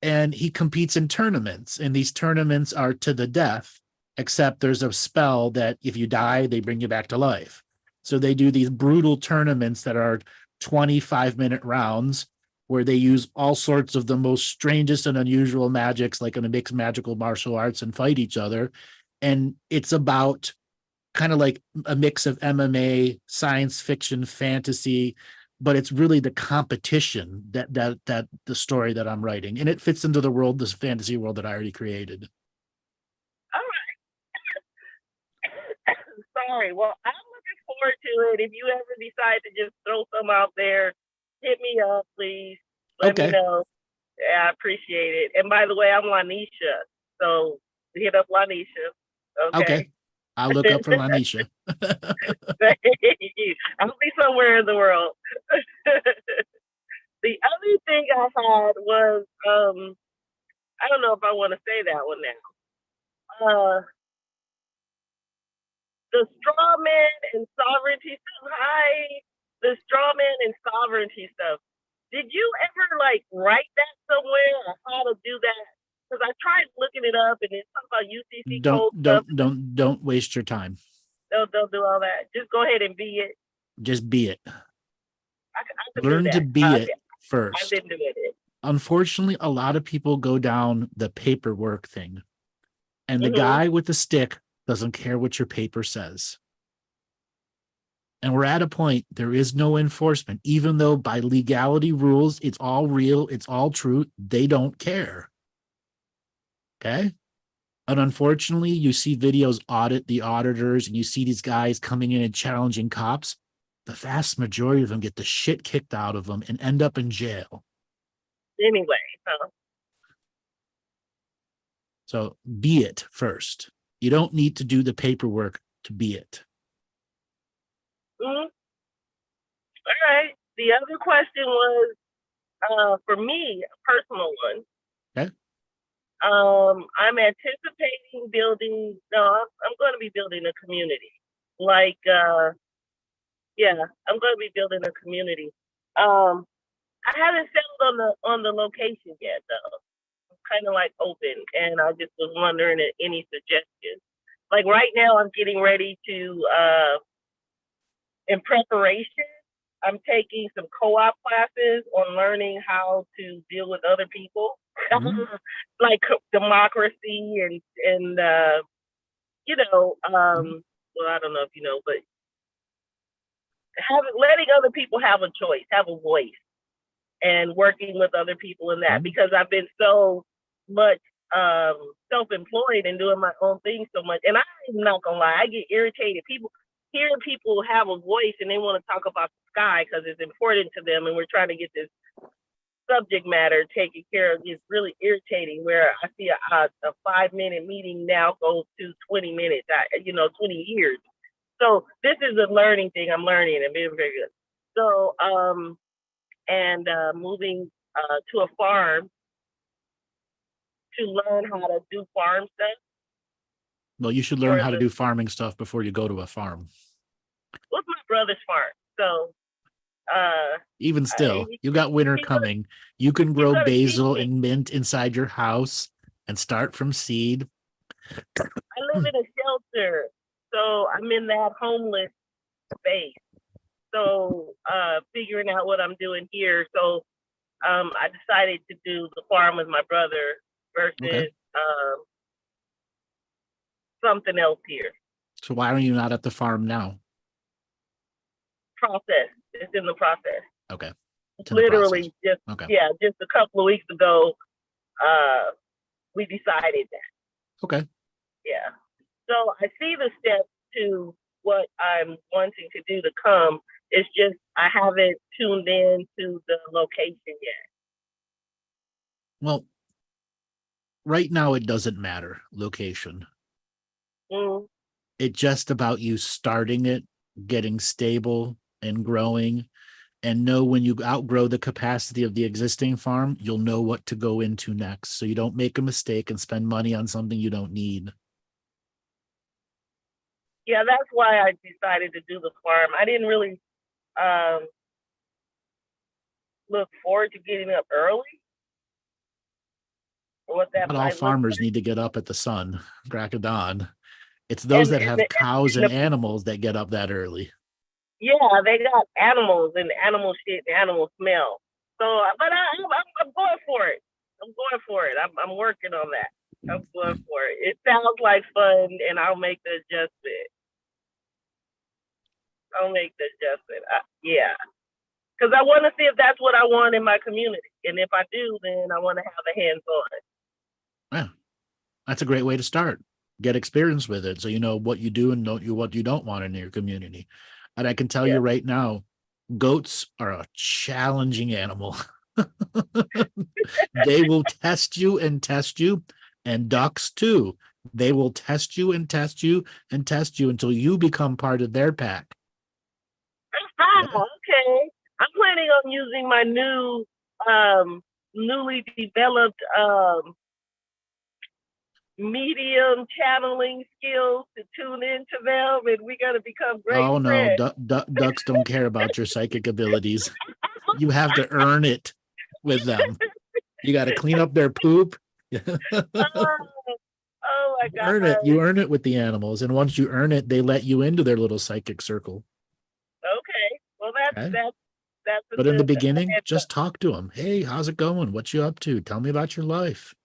And he competes in tournaments, and these tournaments are to the death, except there's a spell that if you die, they bring you back to life. So they do these brutal tournaments that are 25-minute rounds where they use all sorts of the most strangest and unusual magics, like in a mixed magical martial arts, and fight each other. And it's about kind of like a mix of MMA, science fiction, fantasy, but it's really the competition that the story that I'm writing, and it fits into the world, this fantasy world that I already created. All right. Sorry. Well, I'm looking forward to it. If you ever decide to just throw some out there, hit me up, please. Let me Okay. know. Yeah, I appreciate it. And by the way, I'm Lanisha. So hit up Lanisha. Okay. I'll look up for Lanisha. Thank you. I'll be somewhere in the world. The other thing I had was, I don't know if I want to say that one now. The straw man and sovereignty stuff. Hi, the straw man and sovereignty stuff. Did you ever like write that somewhere or how to do that? Because I tried looking it up and it's something about UCC code stuff. Don't waste your time. Don't do all that. Just go ahead and be it. Just be it. I can Learn do to that. be it I've first. been doing it. Unfortunately, a lot of people go down the paperwork thing, and the guy with the stick doesn't care what your paper says. And we're at a point, there is no enforcement, even though by legality rules, it's all real, it's all true. They don't care. Okay. And unfortunately, you see videos audit the auditors, and you see these guys coming in and challenging cops. The vast majority of them get the shit kicked out of them and end up in jail. Anyway, So be it first. You don't need to do the paperwork to be it. All right. The other question was, for me, a personal one. Okay. I'm anticipating building. No, I'm going to be building a community. Like, yeah, I'm going to be building a community. I haven't settled on the location yet, though. I'm kind of like open, and I just was wondering if any suggestions. Like right now, I'm getting ready to, in preparation, I'm taking some co-op classes on learning how to deal with other people, like democracy and you know, well, I don't know if you know, but letting other people have a choice, have a voice, and working with other people in that, because I've been so much self-employed and doing my own thing so much, and I'm not gonna lie, I get irritated. Hearing people have a voice and they want to talk about the sky because it's important to them, and we're trying to get this subject matter taken care of, is really irritating. Where I see a 5-minute meeting now goes to 20 minutes, 20 years. So this is a learning thing. I'm learning and being very good. So, moving to a farm to learn how to do farm stuff. Well, you should learn how to do farming stuff before you go to a farm. What's my brother's farm? So, even still, you got winter coming. You can grow basil and mint inside your house and start from seed. I live in a shelter, so I'm in that homeless space. So, figuring out what I'm doing here. So, I decided to do the farm with my brother versus something else here. So why are you not at the farm now? Process. It's in the process. Okay. It's in the Literally just Okay. just a couple of weeks ago, we decided that. Okay. Yeah. So I see the steps to what I'm wanting to do to come. It's just I haven't tuned in to the location yet. Well, right now it doesn't matter location. Mm. It's just about you starting it, getting stable and growing, and know when you outgrow the capacity of the existing farm, you'll know what to go into next. So you don't make a mistake and spend money on something you don't need. Yeah, that's why I decided to do the farm. I didn't really look forward to getting up early. What that Not all might look farmers like. need to get up at the sun, crack of dawn. It's those that have cows and animals that get up that early. Yeah, they got animals and animal shit and animal smell. So, but I'm going for it. I'm going for it. I'm working on that. I'm going for it. It sounds like fun, and I'll make the adjustment. Yeah, because I want to see if that's what I want in my community, and if I do, then I want to have a hands-on. Yeah, that's a great way to start. Get experience with it, so you know what you do and what you don't want in your community. And I can tell you right now, goats are a challenging animal. They will test you, and ducks too. They will test you and test you and test you until you become part of their pack. Okay. I'm planning on using my new, newly developed medium channeling skills to tune into them, and we're gonna become great Oh no, friends. ducks don't care about your psychic abilities. You have to earn it with them. You got to clean up their poop. Oh my God. Earn it. You earn it with the animals, and once you earn it, they let you into their little psychic circle. Okay. Well, Okay. that's. But in the beginning, just talk to them. Hey, how's it going? What you up to? Tell me about your life.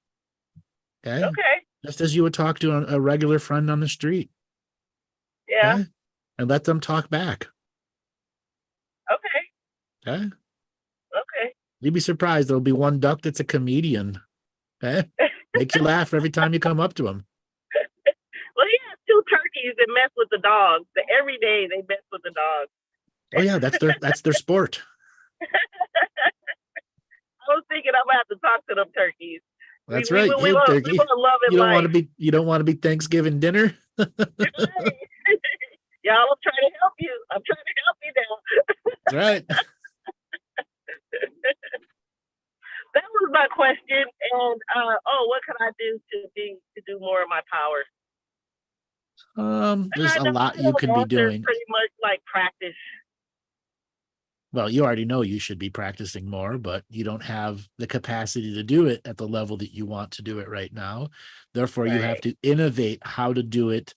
Okay. Okay. Just as you would talk to a regular friend on the street. Yeah. Okay? And let them talk back. Okay. Okay. Okay. You'd be surprised. There'll be one duck that's a comedian. Okay. Makes you laugh every time you come up to him. Well, he has two turkeys that mess with the dogs. Every day they mess with the dogs. Oh yeah, that's their sport. I was thinking I'm gonna have to talk to them turkeys. That's we right. want Hey, turkey. love and You don't life. want to be Thanksgiving dinner. Y'all, I'm trying to help you. I'm trying to help you now. That's right. That was my question. And what can I do to do more of my powers? There's a lot you can be doing. Pretty much like practice. Well, you already know you should be practicing more, but you don't have the capacity to do it at the level that you want to do it right now. Therefore, you have to innovate how to do it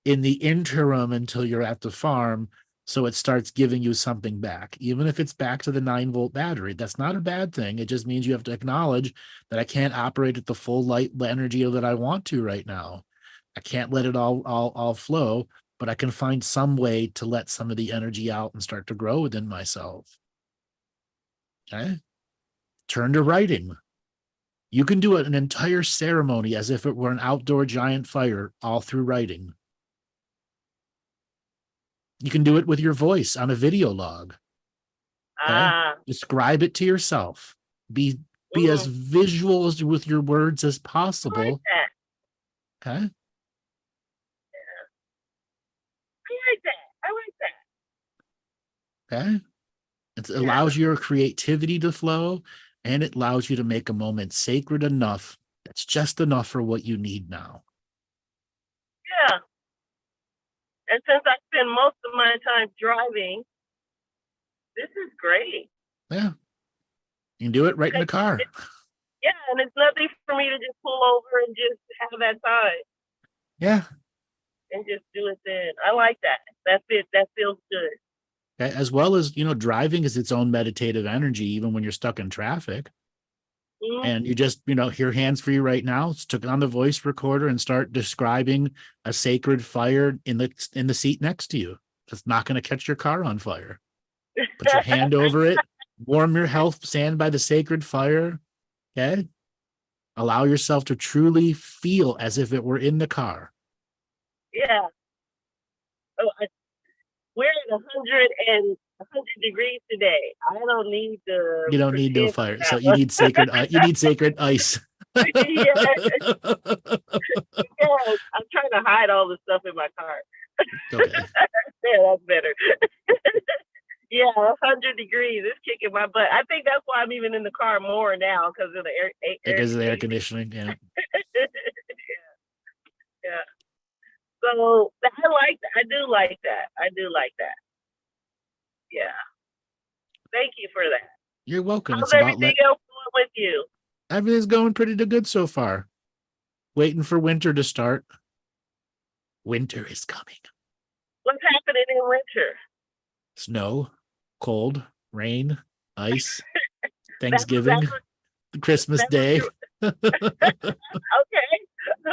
in the interim until you're at the farm, so it starts giving you something back. Even if it's back to the 9-volt battery, that's not a bad thing. It just means you have to acknowledge that I can't operate at the full light energy that I want to right now. I can't let it all flow, but I can find some way to let some of the energy out and start to grow within myself. Okay. Turn to writing. You can do an entire ceremony as if it were an outdoor giant fire, all through writing. You can do it with your voice on a video log. Okay? Describe it to yourself. Be as visual as with your words as possible. I like that. Okay. I like that. Okay. It allows your creativity to flow, and it allows you to make a moment sacred enough. That's just enough for what you need now. Yeah. And since I spend most of my time driving, this is great. Yeah. You can do it right in the car. Yeah, and it's nothing for me to just pull over and just have that time. Yeah. And just do it then. I like that. That's it. That feels good. Okay. As well as, driving is its own meditative energy, even when you're stuck in traffic. Mhm. And you just, here, hands free right now, stick on the voice recorder and start describing a sacred fire in the seat next to you. It's not going to catch your car on fire. Put your hand over it, warm your health, stand by the sacred fire. Okay. Allow yourself to truly feel as if it were in the car. Yeah. Oh, we're at 100 degrees today. I don't need to. You don't need no pretend fire. I'm So not- you need sacred ice. Yeah. Yeah, I'm trying to hide all the stuff in my car. Okay. Yeah, that's better. Yeah, 100 degrees. It's kicking my butt. I think that's why I'm even in the car more now because of the air Because of the air conditioning. conditioning. Yeah. Yeah. So I like that. I do like that. Yeah. Thank you for that. You're welcome. How's It's about everything else going with you? everything's going pretty good so far. Waiting for winter to start. Winter is coming. What's happening in winter? Snow, cold, rain, ice, That's Thanksgiving, Christmas that's Day. okay.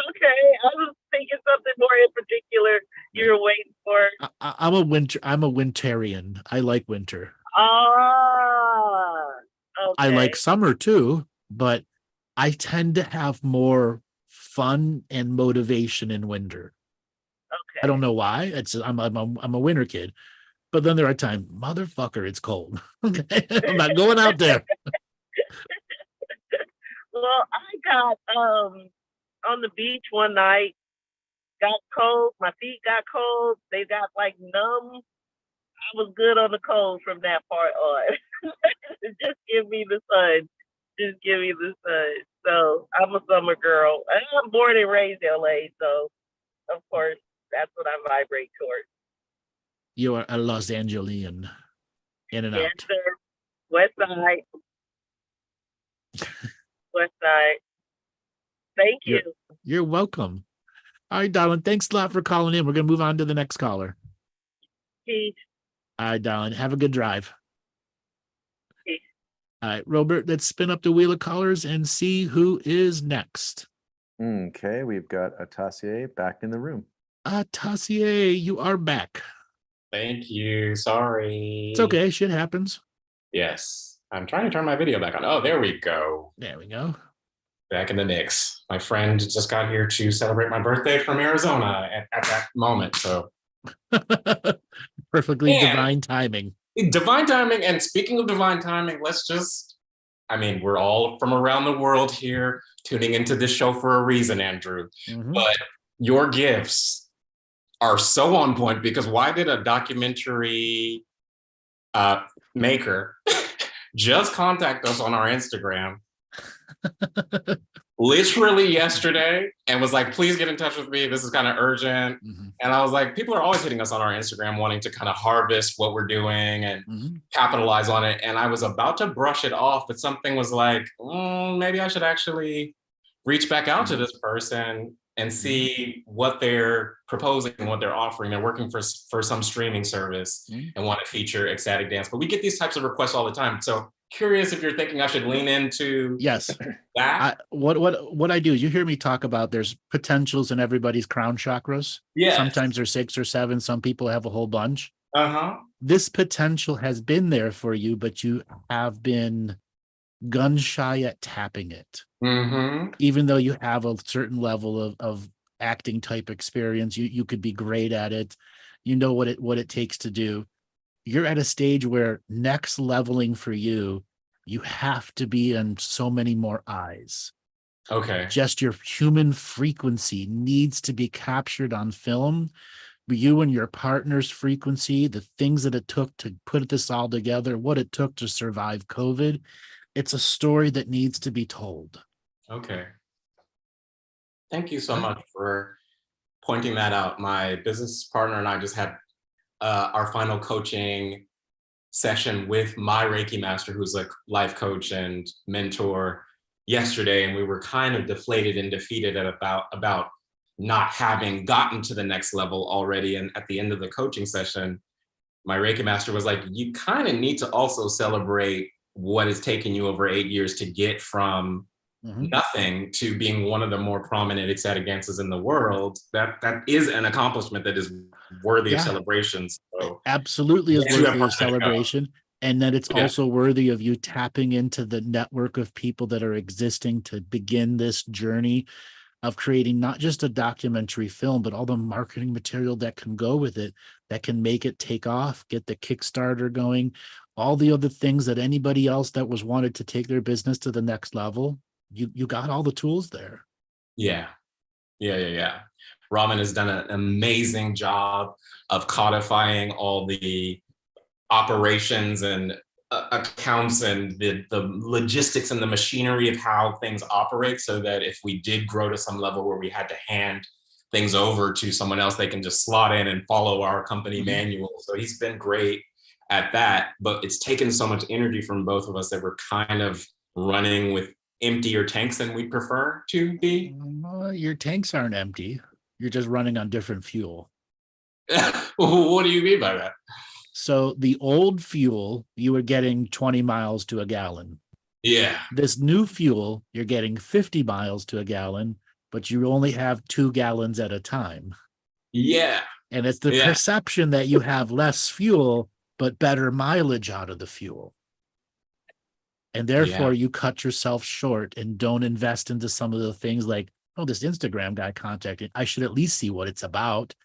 Okay. I was thinking something more in particular you were waiting for. I'm a winterian. I like winter. Ah, okay. I like summer too, but I tend to have more fun and motivation in winter. Okay. I don't know why. I'm a winter kid, but then there are times, motherfucker, it's cold. Okay, I'm not going out there. Well, I got on the beach one night, got cold, my feet got cold, they got like numb. I was good on the cold from that part on. Just give me the sun. Just give me the sun. So I'm a summer girl. I'm born and raised in LA, so of course that's what I vibrate towards. You are a Los Angelian, in and Yes, out. sir. West side. West side. Thank you. You're welcome. All right, darling. Thanks a lot for calling in. We're gonna move on to the next caller. Peace. All right, darling. Have a good drive. Peace. All right, Robert, let's spin up the wheel of callers and see who is next. Okay, we've got Atassie back in the room. Atassie, you are back. Thank you. Sorry. It's okay. Shit happens. Yes. I'm trying to turn my video back on. Oh, there we go. There we go. Back in the mix. My friend just got here to celebrate my birthday from Arizona at that moment. So Perfectly And- divine timing. divine timing. And speaking of divine timing, we're all from around the world here tuning into this show for a reason, Andrew. Mhm. But your gifts are so on point because why did a documentary maker just contact us on our Instagram literally yesterday and was like, please get in touch with me. This is kind of urgent. Mhm. And I was like, people are always hitting us on our Instagram wanting to kind of harvest what we're doing and Mhm. capitalize on it. And I was about to brush it off, but something was like, maybe I should actually reach back out to this person and see what they're proposing and what they're offering. They're working for some streaming service and want to feature ecstatic dance. But we get these types of requests all the time. So curious if you're thinking I should lean into Yes. that. What I do is you hear me talk about there's potentials in everybody's crown chakras. Yes. Sometimes there's 6 or 7. Some people have a whole bunch. Uh-huh. This potential has been there for you, but you have been gun shy at tapping it. Mm-hmm. Even though you have a certain level of acting type experience, you could be great at it. You know what it takes to do. You're at a stage where next leveling for you have to be on so many more eyes. Okay. Just your human frequency needs to be captured on film. You and your partner's frequency, the things that it took to put this all together, what it took to survive COVID. It's a story that needs to be told. Okay. Thank you so much for pointing that out. My business partner and I just had our final coaching session with my Reiki master, who's a life coach and mentor, yesterday, and we were kind of deflated and defeated at about not having gotten to the next level already. And at the end of the coaching session, my Reiki master was like, you kind of need to also celebrate what has taken you over 8 years to get from nothing to being one of the more prominent ecstatic dancers in the world, that is an accomplishment that is worthy of celebration. So absolutely is yes, you have worthy further of to go. celebration. And then it's Yeah. also worthy of you tapping into the network of people that are existing to begin this journey of creating not just a documentary film, but all the marketing material that can go with it, that can make it take off, get the Kickstarter going, all the other things that anybody else that was wanted to take their business to the next level. You got all the tools there. Yeah. Robin has done an amazing job of codifying all the operations and accounts and the logistics and the machinery of how things operate, so that if we did grow to some level where we had to hand things over to someone else, they can just slot in and follow our company manual. So he's been great at that, but it's taken so much energy from both of us that we're kind of running with emptier tanks than we prefer to be. Your tanks aren't empty. You're just running on different fuel. What do you mean by that? So the old fuel, you were getting 20 miles to a gallon. Yeah. This new fuel, you're getting 50 miles to a gallon, but you only have 2 gallons at a time. Yeah. And it's the perception that you have less fuel, but better mileage out of the fuel. And therefore you cut yourself short and don't invest into some of the things like, oh, this Instagram guy contacted. I should at least see what it's about.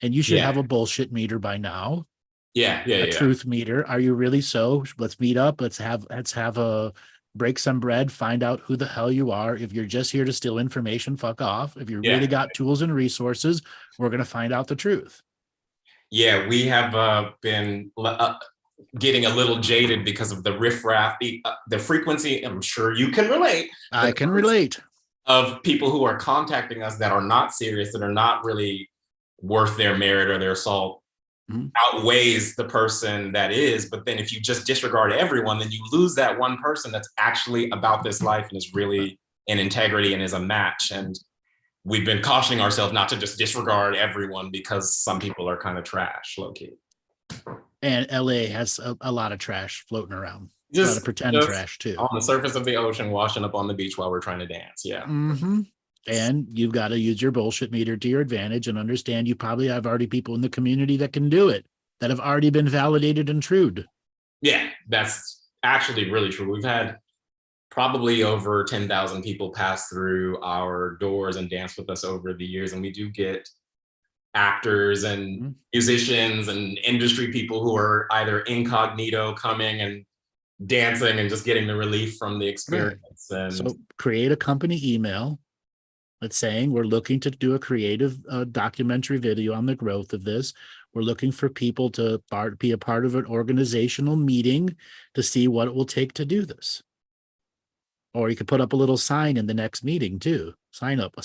And you should have a bullshit meter by now. A truth meter. Are you really so? Let's meet up. Let's have a break some bread, find out who the hell you are. If you're just here to steal information, fuck off. If you really got tools and resources, we're going to find out the truth. Yeah, we have been getting a little jaded because of the riffraff, the frequency. I'm sure you can relate. I can relate. Of people who are contacting us that are not serious, that are not really worth their merit or their salt, outweighs the person that is. But then if you just disregard everyone, then you lose that one person that's actually about this life and is really in integrity and is a match. And we've been cautioning ourselves not to just disregard everyone because some people are kind of trash, low key. And LA has a lot of trash floating around. A lot of pretend trash too. On the surface of the ocean, washing up on the beach while we're trying to dance. Yeah. And you've got to use your bullshit meter to your advantage and understand you probably have already people in the community that can do it, that have already been validated and trued. Yeah, that's actually really true. We've had probably over 10,000 people pass through our doors and dance with us over the years. And we do get actors and musicians and industry people who are either incognito coming and dancing and just getting the relief from the experience. And so create a company email that's saying we're looking to do a creative documentary video on the growth of this. We're looking for people to be a part of an organizational meeting to see what it will take to do this. Or you could put up a little sign in the next meeting too. Sign up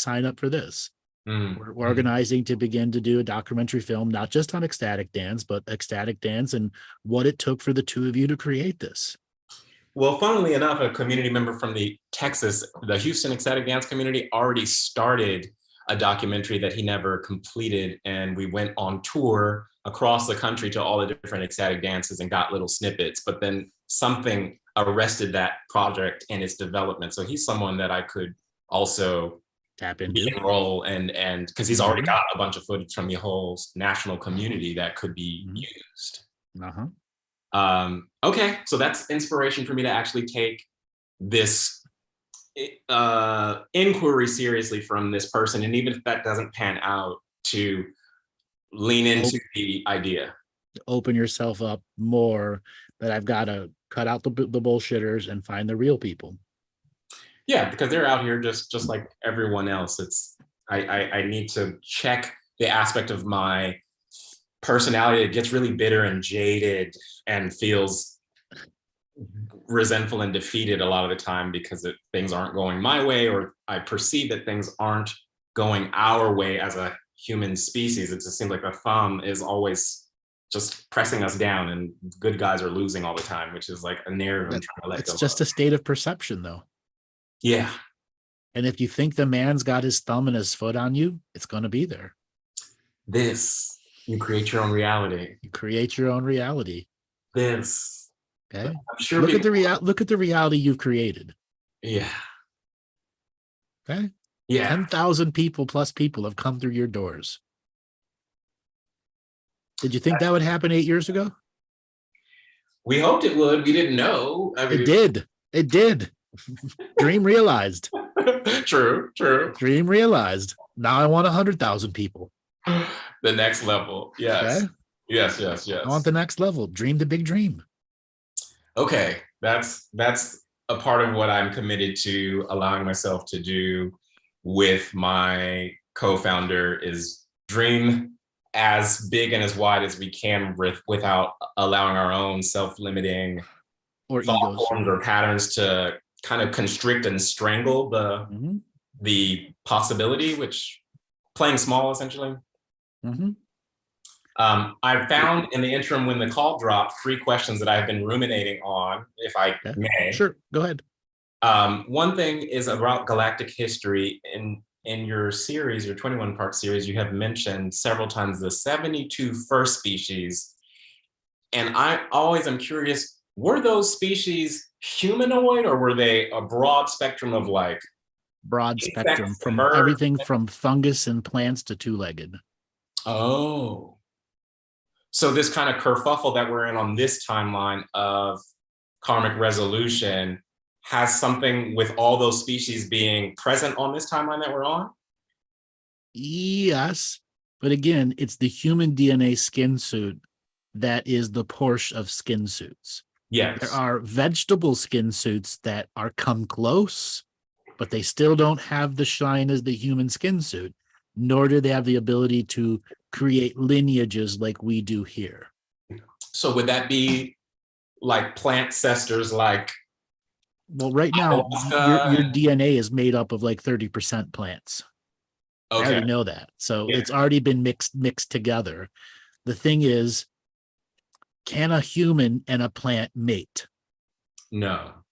for this. We're organizing to begin to do a documentary film, not just on ecstatic dance, but ecstatic dance and what it took for the two of you to create this. Well, funnily enough, a community member from the Houston ecstatic dance community already started a documentary that he never completed. And we went on tour across the country to all the different ecstatic dances and got little snippets, but then something arrested that project and its development. So he's someone that I could also tap into, enroll and because he's already got a bunch of footage from the whole national community that could be used. Okay, so that's inspiration for me to actually take this inquiry seriously from this person, and even if that doesn't pan out, to lean into the idea. Open yourself up more, that I've got to cut out the bullshitters and find the real people. Yeah, because they're out here just like everyone else. It's I need to check the aspect of my personality that gets really bitter and jaded and feels resentful and defeated a lot of the time because things aren't going my way, or I perceive that things aren't going our way as a human species. It just seems like the thumb is always just pressing us down and good guys are losing all the time, which is like a narrative I'm trying to let go of. It's just a state of perception though. Yeah. And if you think the man's got his thumb and his foot on you, it's going to be there. You create your own reality. You create your own reality. This, Okay. I'm sure Look at people, look at the reality you've created. yeah, Okay. yeah. 10,000 people plus people have come through your doors. Did you think that would happen 8 years ago? We hoped it would. We didn't know. I mean, It did. It did. Dream realized. True, true. Dream realized. Now I want 100,000 people. The next level. Yes. Okay. Yes, yes, yes. I want the next level. Dream the big dream. Okay. That's a part of what I'm committed to allowing myself to do with my co-founder is dream as big and as wide as we can without allowing our own self-limiting Or thought egos. forms or patterns to kind of constrict and strangle Mhm. the possibility, which playing small essentially. Mhm. I found in the interim when the call dropped 3 questions that I've been ruminating on, if I Okay. may. Sure. Go ahead. One thing is about galactic history. In your series, your 21-part series, you have mentioned several times the 72 first species. And I always am curious, were those species humanoid or were they a broad spectrum of like Broad insects spectrum and from birds? everything from fungus and plants to two-legged. Oh. So this kind of kerfuffle that we're in on this timeline of karmic resolution has something with all those species being present on this timeline that we're on? Yes. But again, it's the human DNA skin suit that is the Porsche of skin suits. Yes. There are vegetable skin suits that are come close, but they still don't have the shine as the human skin suit, nor do they have the ability to create lineages like we do here. So would that be like plant cesters, like Well, right now, ayahuasca? your DNA is made up of like 30% plants. I Okay. already know that. So Yeah. it's already been mixed together. The thing is, can a human and a plant mate? No.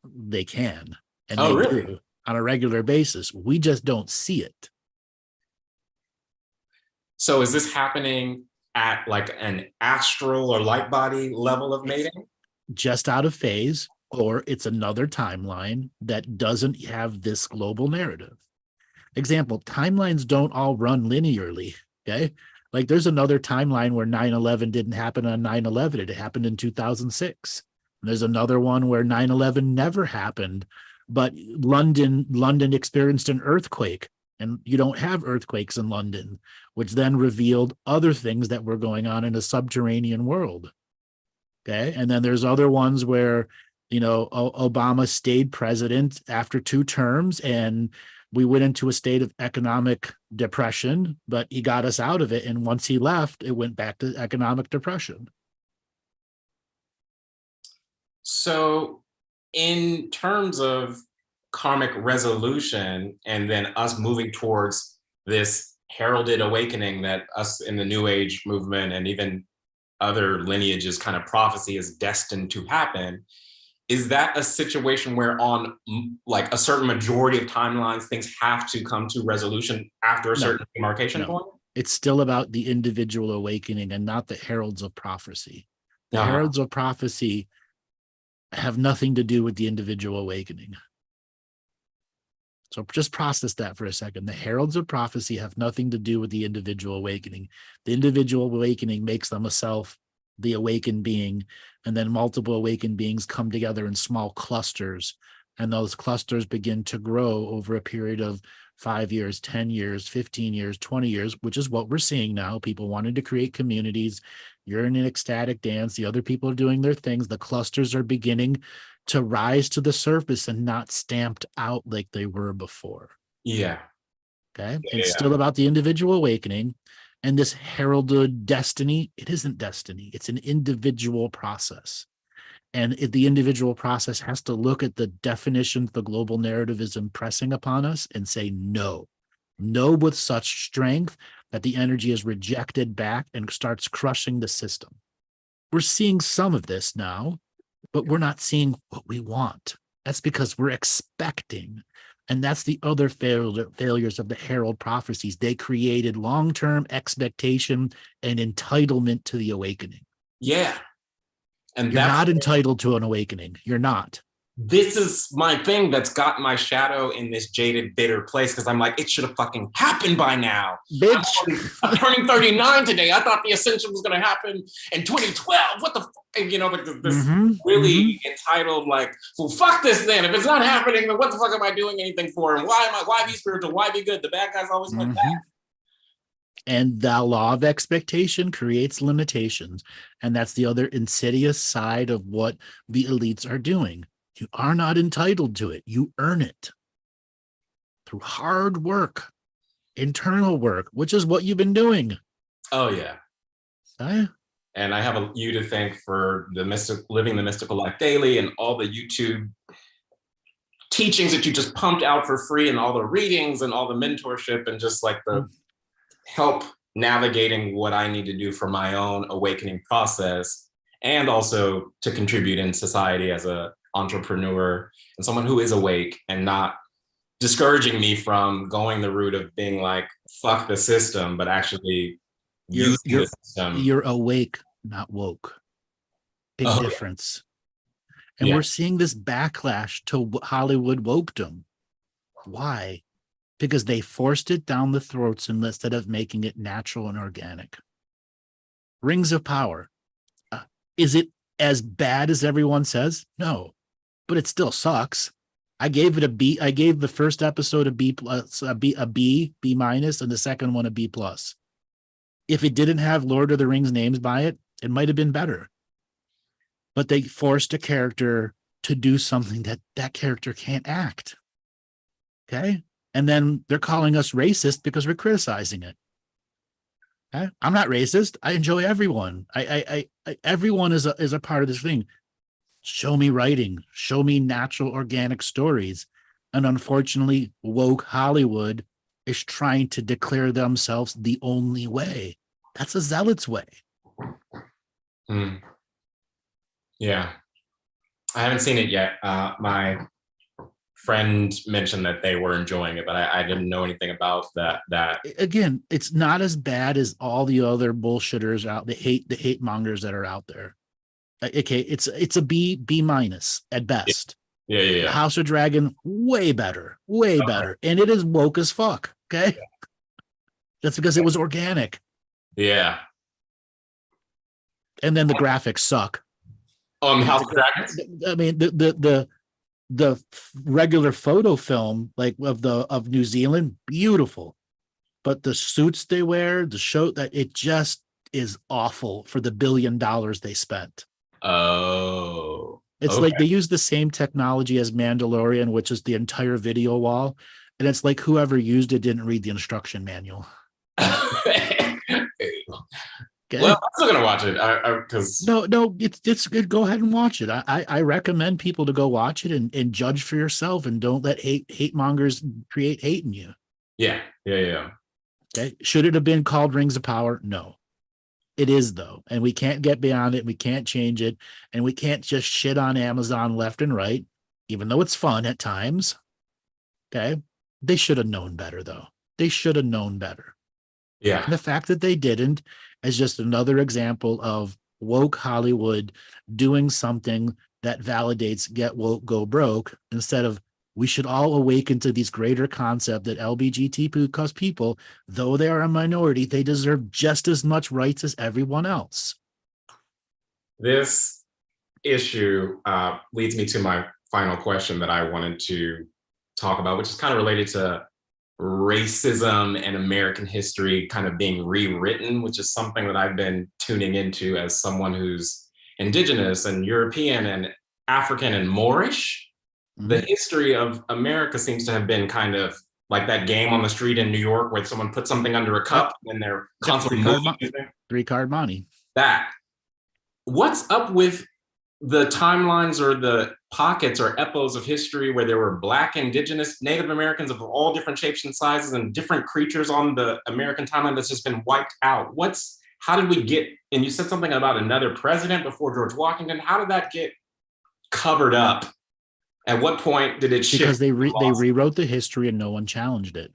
They can, and Oh, they really? do on a regular basis. We just don't see it. So is this happening at like an astral or light body level of mating? Just out of phase, or it's another timeline that doesn't have this global narrative. Example, timelines don't all run linearly, okay? Like there's another timeline where 9/11 didn't happen on 9/11, it happened in 2006. And there's another one where 9/11 never happened, but London experienced an earthquake, and you don't have earthquakes in London, which then revealed other things that were going on in a subterranean world. Okay. And then there's other ones where, Obama stayed president after 2 terms and we went into a state of economic depression, but he got us out of it. And once he left, it went back to economic depression. So in terms of karmic resolution and then us moving towards this heralded awakening that us in the New Age movement and even other lineages kind of prophecy is destined to happen, is that a situation where on like a certain majority of timelines things have to come to resolution after a certain demarcation point? It's still about the individual awakening and not the heralds of prophecy. The Uh-huh. heralds of prophecy have nothing to do with the individual awakening. So just process that for a second. The heralds of prophecy have nothing to do with the individual awakening. The individual awakening makes them a self, the awakened being, and then multiple awakened beings come together in small clusters, and those clusters begin to grow over a period of 5 years, 10 years, 15 years, 20 years, which is what we're seeing now. People wanting to create communities. You're in an ecstatic dance. The other people are doing their things. The clusters are beginning to rise to the surface and not stamped out like they were before. Yeah. Okay. It's still about the individual awakening. And this heralded destiny, it isn't destiny. It's an individual process. And the individual process has to look at the definitions the global narrative is impressing upon us and say no. No with such strength that the energy is rejected back and starts crushing the system. We're seeing some of this now, but we're not seeing what we want. That's because we're expecting. And that's the other failures of the herald prophecies. They created long-term expectation and entitlement to the awakening. Yeah. And You're that's not entitled to an awakening. You're not. this is my thing that's got my shadow in this jaded, bitter place because I'm like, it should have fucking happened by now. Bitch. I'm turning 39 today. I thought the ascension was going to happen in 2012. What the fuck? You know, like this really entitled, like, well, fuck this then. If it's not happening, then what the fuck am I doing anything for? And why be spiritual? Why be good? The bad guys always went back. And the law of expectation creates limitations. And that's the other insidious side of what the elites are doing. You are not entitled to it. You earn it through hard work, internal work, which is what you've been doing. Oh, yeah. Okay? And I have you to thank for living the mystical life daily and all the YouTube teachings that you just pumped out for free and all the readings and all the mentorship and just like the help navigating what I need to do for my own awakening process and also to contribute in society as a entrepreneur and someone who is awake and not discouraging me from going the route of being like, fuck the system, but actually using the system. You're awake, not woke. Big difference. And we're seeing this backlash to Hollywood wokedom. Why? Because they forced it down the throats instead of making it natural and organic. Rings of Power. Is it as bad as everyone says? No, but it still sucks. I gave it a B. I gave the first episode a B plus, a B minus, and the second one a B plus. If it didn't have Lord of the Rings names by it, it might have been better. But they forced a character to do something that character can't act. Okay. And then they're calling us racist because we're criticizing it. Okay? I'm not racist. I enjoy everyone. Everyone is a part of this thing. Show me writing. Show me natural, organic stories. And unfortunately, woke Hollywood is trying to declare themselves the only way. That's a zealot's way. Yeah. I haven't seen it yet. My friend mentioned that they were enjoying it, but I didn't know anything about that. Again, it's not as bad as all the other bullshitters out, the hate mongers that are out there. Okay, it's a B minus at best. Yeah. House of Dragon, way better, better. And it is woke as fuck. Okay. Yeah. That's because it was organic. Yeah. And then the graphics suck. House of Dragons? I mean, the regular photo film, like of New Zealand, beautiful. But the suits they wear, the show, that it just is awful for the $1 billion they spent. Oh. It's like they use the same technology as Mandalorian, which is the entire video wall. And it's like whoever used it didn't read the instruction manual. Okay. Well, I'm still gonna watch it because no, it's good. Go ahead and watch it. I recommend people to go watch it and judge for yourself and don't let hate mongers create hate in you. Yeah. Okay. Should it have been called Rings of Power? No. It is though, and we can't get beyond it. We can't change it, and we can't just shit on Amazon left and right, even though it's fun at times. Okay. They should have known better though. They should have known better. Yeah. And the fact that they didn't is just another example of woke Hollywood doing something that validates get woke, go broke, instead of we should all awaken to these greater concept that LGBTQ people, though they are a minority, they deserve just as much rights as everyone else. This issue leads me to my final question that I wanted to talk about, which is kind of related to racism and American history kind of being rewritten, which is something that I've been tuning into as someone who's indigenous and European and African and Moorish. Mm-hmm. The history of America seems to have been kind of like that game on the street in New York where someone puts something under a cup and they're constantly moving. 3-card money. That. What's up with the timelines or the pockets or epochs of history where there were Black, Indigenous, Native Americans of all different shapes and sizes and different creatures on the American timeline that's just been wiped out? How did we get, and you said something about another president before George Washington, how did that get covered up? At what point did it shift? Because they rewrote the history and no one challenged it.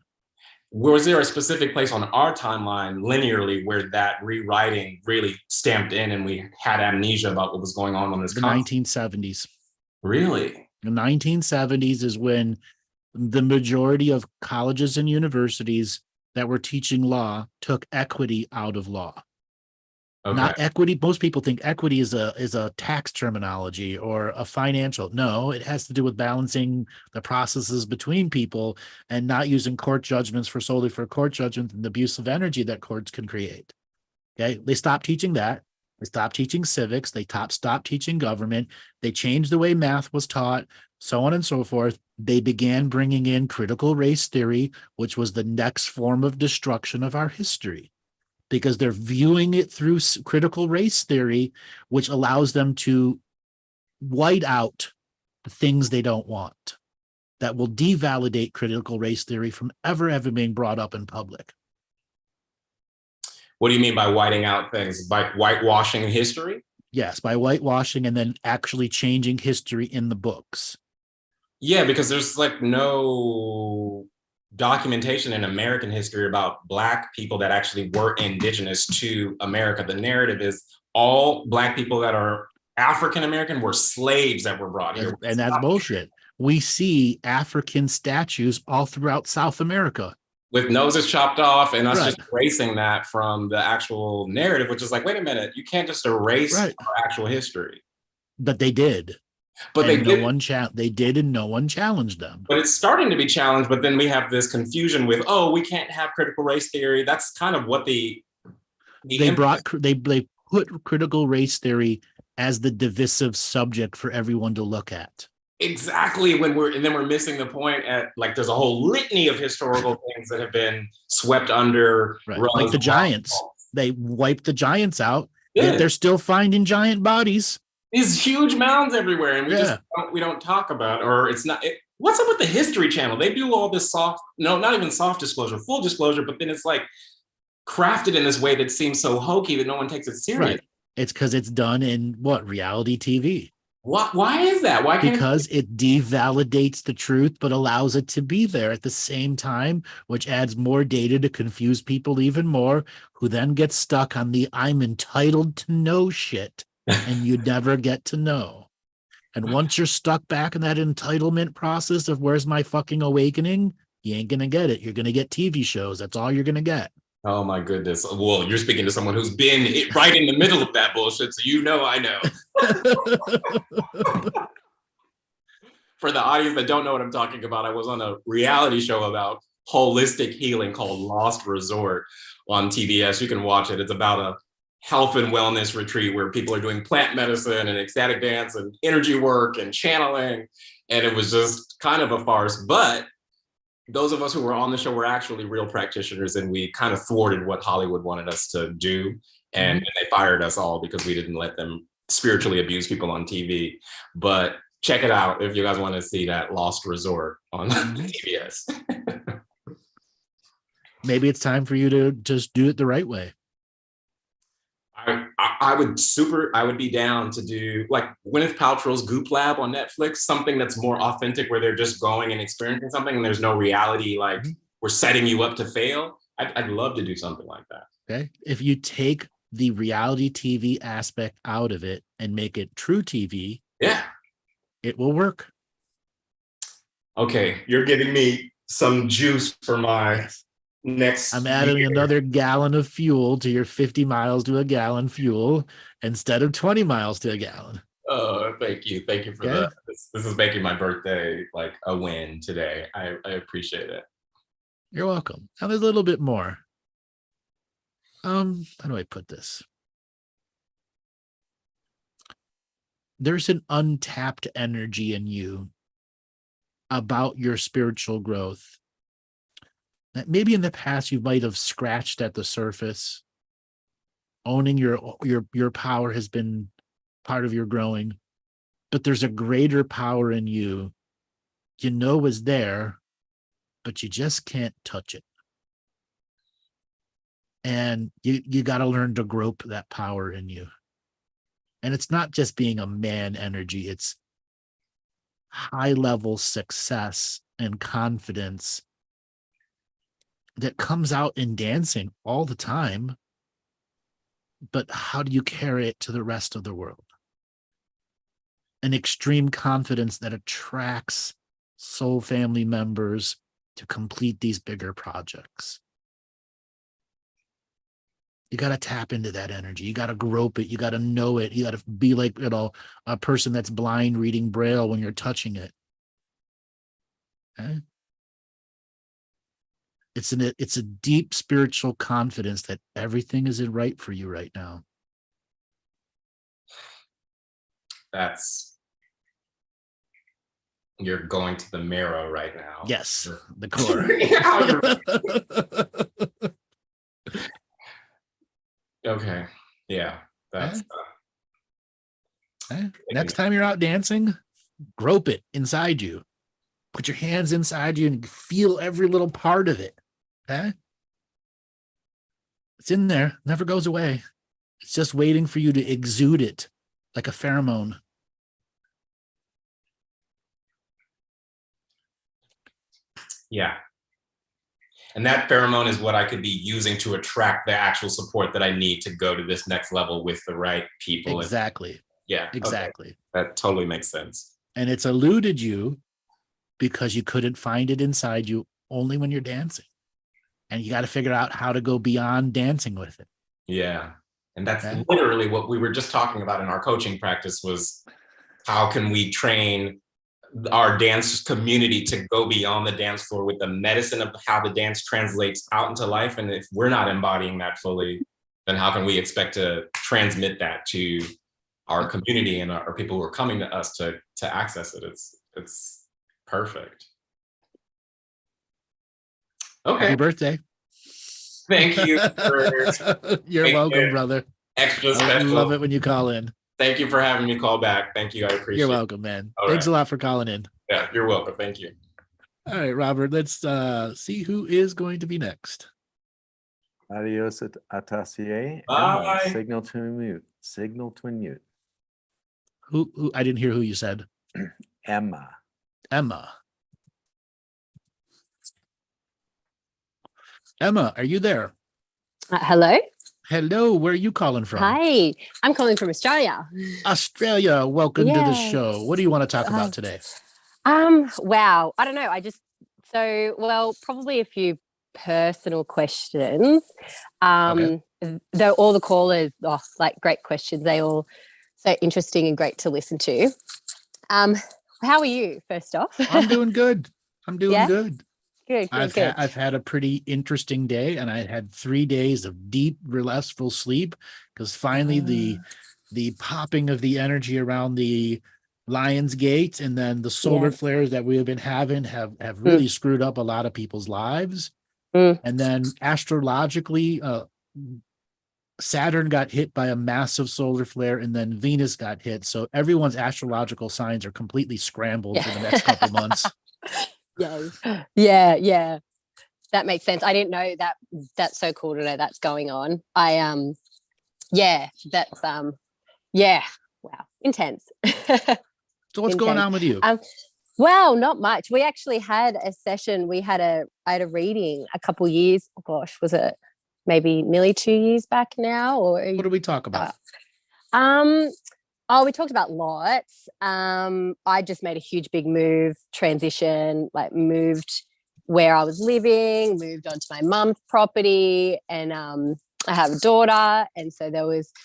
was there a specific place on our timeline linearly where that rewriting really stamped in and we had amnesia about what was going on this The concept? 1970s. Really? The 1970s is when the majority of colleges and universities that were teaching law took equity out of law. Okay. Not equity. Most people think equity is a tax terminology or a financial. No, it has to do with balancing the processes between people and not using court judgments solely for court judgments and the abuse of energy that courts can create. Okay, they stopped teaching that. They stopped teaching civics. They stopped teaching government. They changed the way math was taught, so on and so forth. They began bringing in critical race theory, which was the next form of destruction of our history, because they're viewing it through critical race theory, which allows them to white out the things they don't want. That will devalidate critical race theory from ever being brought up in public. What do you mean by whiting out things? By whitewashing history? Yes, by whitewashing and then actually changing history in the books. Yeah, because there's like no documentation in American history about Black people that actually were indigenous to America. The narrative is all Black people that are African American were slaves that were brought here. And that's bullshit. We see African statues all throughout South America. With noses chopped off and us Right. just erasing that from the actual narrative, which is like, wait a minute, you can't just erase Right. our actual history. But they did. But and they did, and no one challenged them. But it's starting to be challenged. But then we have this confusion with, oh, we can't have critical race theory. That's kind of what they put critical race theory as the divisive subject for everyone to look at. Exactly. We're missing the point at, like, there's a whole litany of historical things that have been swept under. Right. Like the giants. They wiped the giants out. Yeah. Yet they're still finding giant bodies. These huge mounds everywhere, and we don't talk about, or it's not. What's up with the History Channel? They do all this not even soft disclosure, full disclosure, but then it's like crafted in this way that seems so hokey that no one takes it serious. Right. It's because it's done in reality TV. Why is that? Because it devalidates the truth, but allows it to be there at the same time, which adds more data to confuse people even more, who then get stuck on the I'm entitled to know shit, and you never get to know. And once you're stuck back in that entitlement process of where's my fucking awakening, you ain't gonna get it. You're gonna get TV shows. That's all you're gonna get. Oh my goodness. Well, you're speaking to someone who's been right in the middle of that bullshit, so I know. For the audience that don't know what I'm talking about, I was on a reality show about holistic healing called Lost Resort on TBS. You can watch it. It's about a health and wellness retreat where people are doing plant medicine and ecstatic dance and energy work and channeling. And it was just kind of a farce. But those of us who were on the show were actually real practitioners, and we kind of thwarted what Hollywood wanted us to do. And they fired us all because we didn't let them spiritually abuse people on TV. But check it out if you guys want to see that Lost Resort on TBS. Maybe it's time for you to just do it the right way. I would be down to do like Gwyneth Paltrow's Goop Lab on Netflix, something that's more authentic where they're just going and experiencing something and there's no reality, like we're setting you up to fail. I'd love to do something like that. Okay. If you take the reality TV aspect out of it and make it true TV, it will work. Okay. You're giving me some juice for my next. I'm adding another gallon of fuel to your 50 miles to a gallon fuel instead of 20 miles to a gallon. Oh, thank you. Thank you for that. This is making my birthday like a win today. I appreciate it. You're welcome. Now there's a little bit more. How do I put this? There's an untapped energy in you about your spiritual growth that maybe in the past you might have scratched at the surface. Owning your power has been part of your growing, but there's a greater power in you is there, but you just can't touch it. And you got to learn to grope that power in you. And it's not just being a man energy, it's high level success and confidence that comes out in dancing all the time, but how do you carry it to the rest of the world? An extreme confidence that attracts soul family members to complete these bigger projects. You got to tap into that energy. You got to grope it. You got to know it. You got to be like, a person that's blind reading Braille when you're touching it. Okay? It's a deep spiritual confidence that everything is right for you right now. You're going to the marrow right now. Yes, the core. Okay. Yeah. That's Okay? Next time you're out dancing, grope it inside you. Put your hands inside you and feel every little part of it. Okay? It's in there, never goes away. It's just waiting for you to exude it like a pheromone. yeah. And that pheromone is what I could be using to attract the actual support that I need to go to this next level with the right people. Exactly. Yeah. Exactly. Okay. That totally makes sense. And it's eluded you because you couldn't find it inside you only when you're dancing. And you got to figure out how to go beyond dancing with it. Yeah. And that's Okay. literally what we were just talking about in our coaching practice was how can we train our dance community to go beyond the dance floor with the medicine of how the dance translates out into life. And if we're not embodying that fully, then how can we expect to transmit that to our community and our people who are coming to us to access it? It's perfect. Okay. Happy birthday. Thank you. You're welcome, brother. Extra I special. love it when you call in. Thank you for having me call back. Thank you. I appreciate it. You're welcome, man. All Thanks right. a lot for calling in. Yeah, you're welcome. Thank you. All right, Robert, let's see who is going to be next. Adios, Atassie. Bye. Signal to mute. Signal to mute. Who I didn't hear who you said. Emma. Emma. Emma, are you there? Hello. Hello, where are you calling from? Hi. I'm calling from Australia. Australia. Welcome to the Yes. show. What do you want to talk about today? Wow. I don't know. Probably a few personal questions. Though all the callers, great questions. They all so interesting and great to listen to. How are you, first off? I'm doing good. I'm doing Yeah? good. Good. I've had a pretty interesting day, and I had 3 days of deep, restful sleep because finally the popping of the energy around the Lion's Gate and then the solar flares that we have been having have really screwed up a lot of people's lives. And then astrologically, Saturn got hit by a massive solar flare, and then Venus got hit. So everyone's astrological signs are completely scrambled for the next couple months. Yeah. That makes sense. I didn't know that. That's so cool to know that's going on. Wow, intense. So what's going on with you? Well, not much. We actually had a session. I had a reading a couple years. Oh gosh, was it maybe nearly 2 years back now? Or What did we talk about? We talked about lots. I just made a huge big move, transition, moved where I was living, moved onto my mum's property, and I have a daughter. And so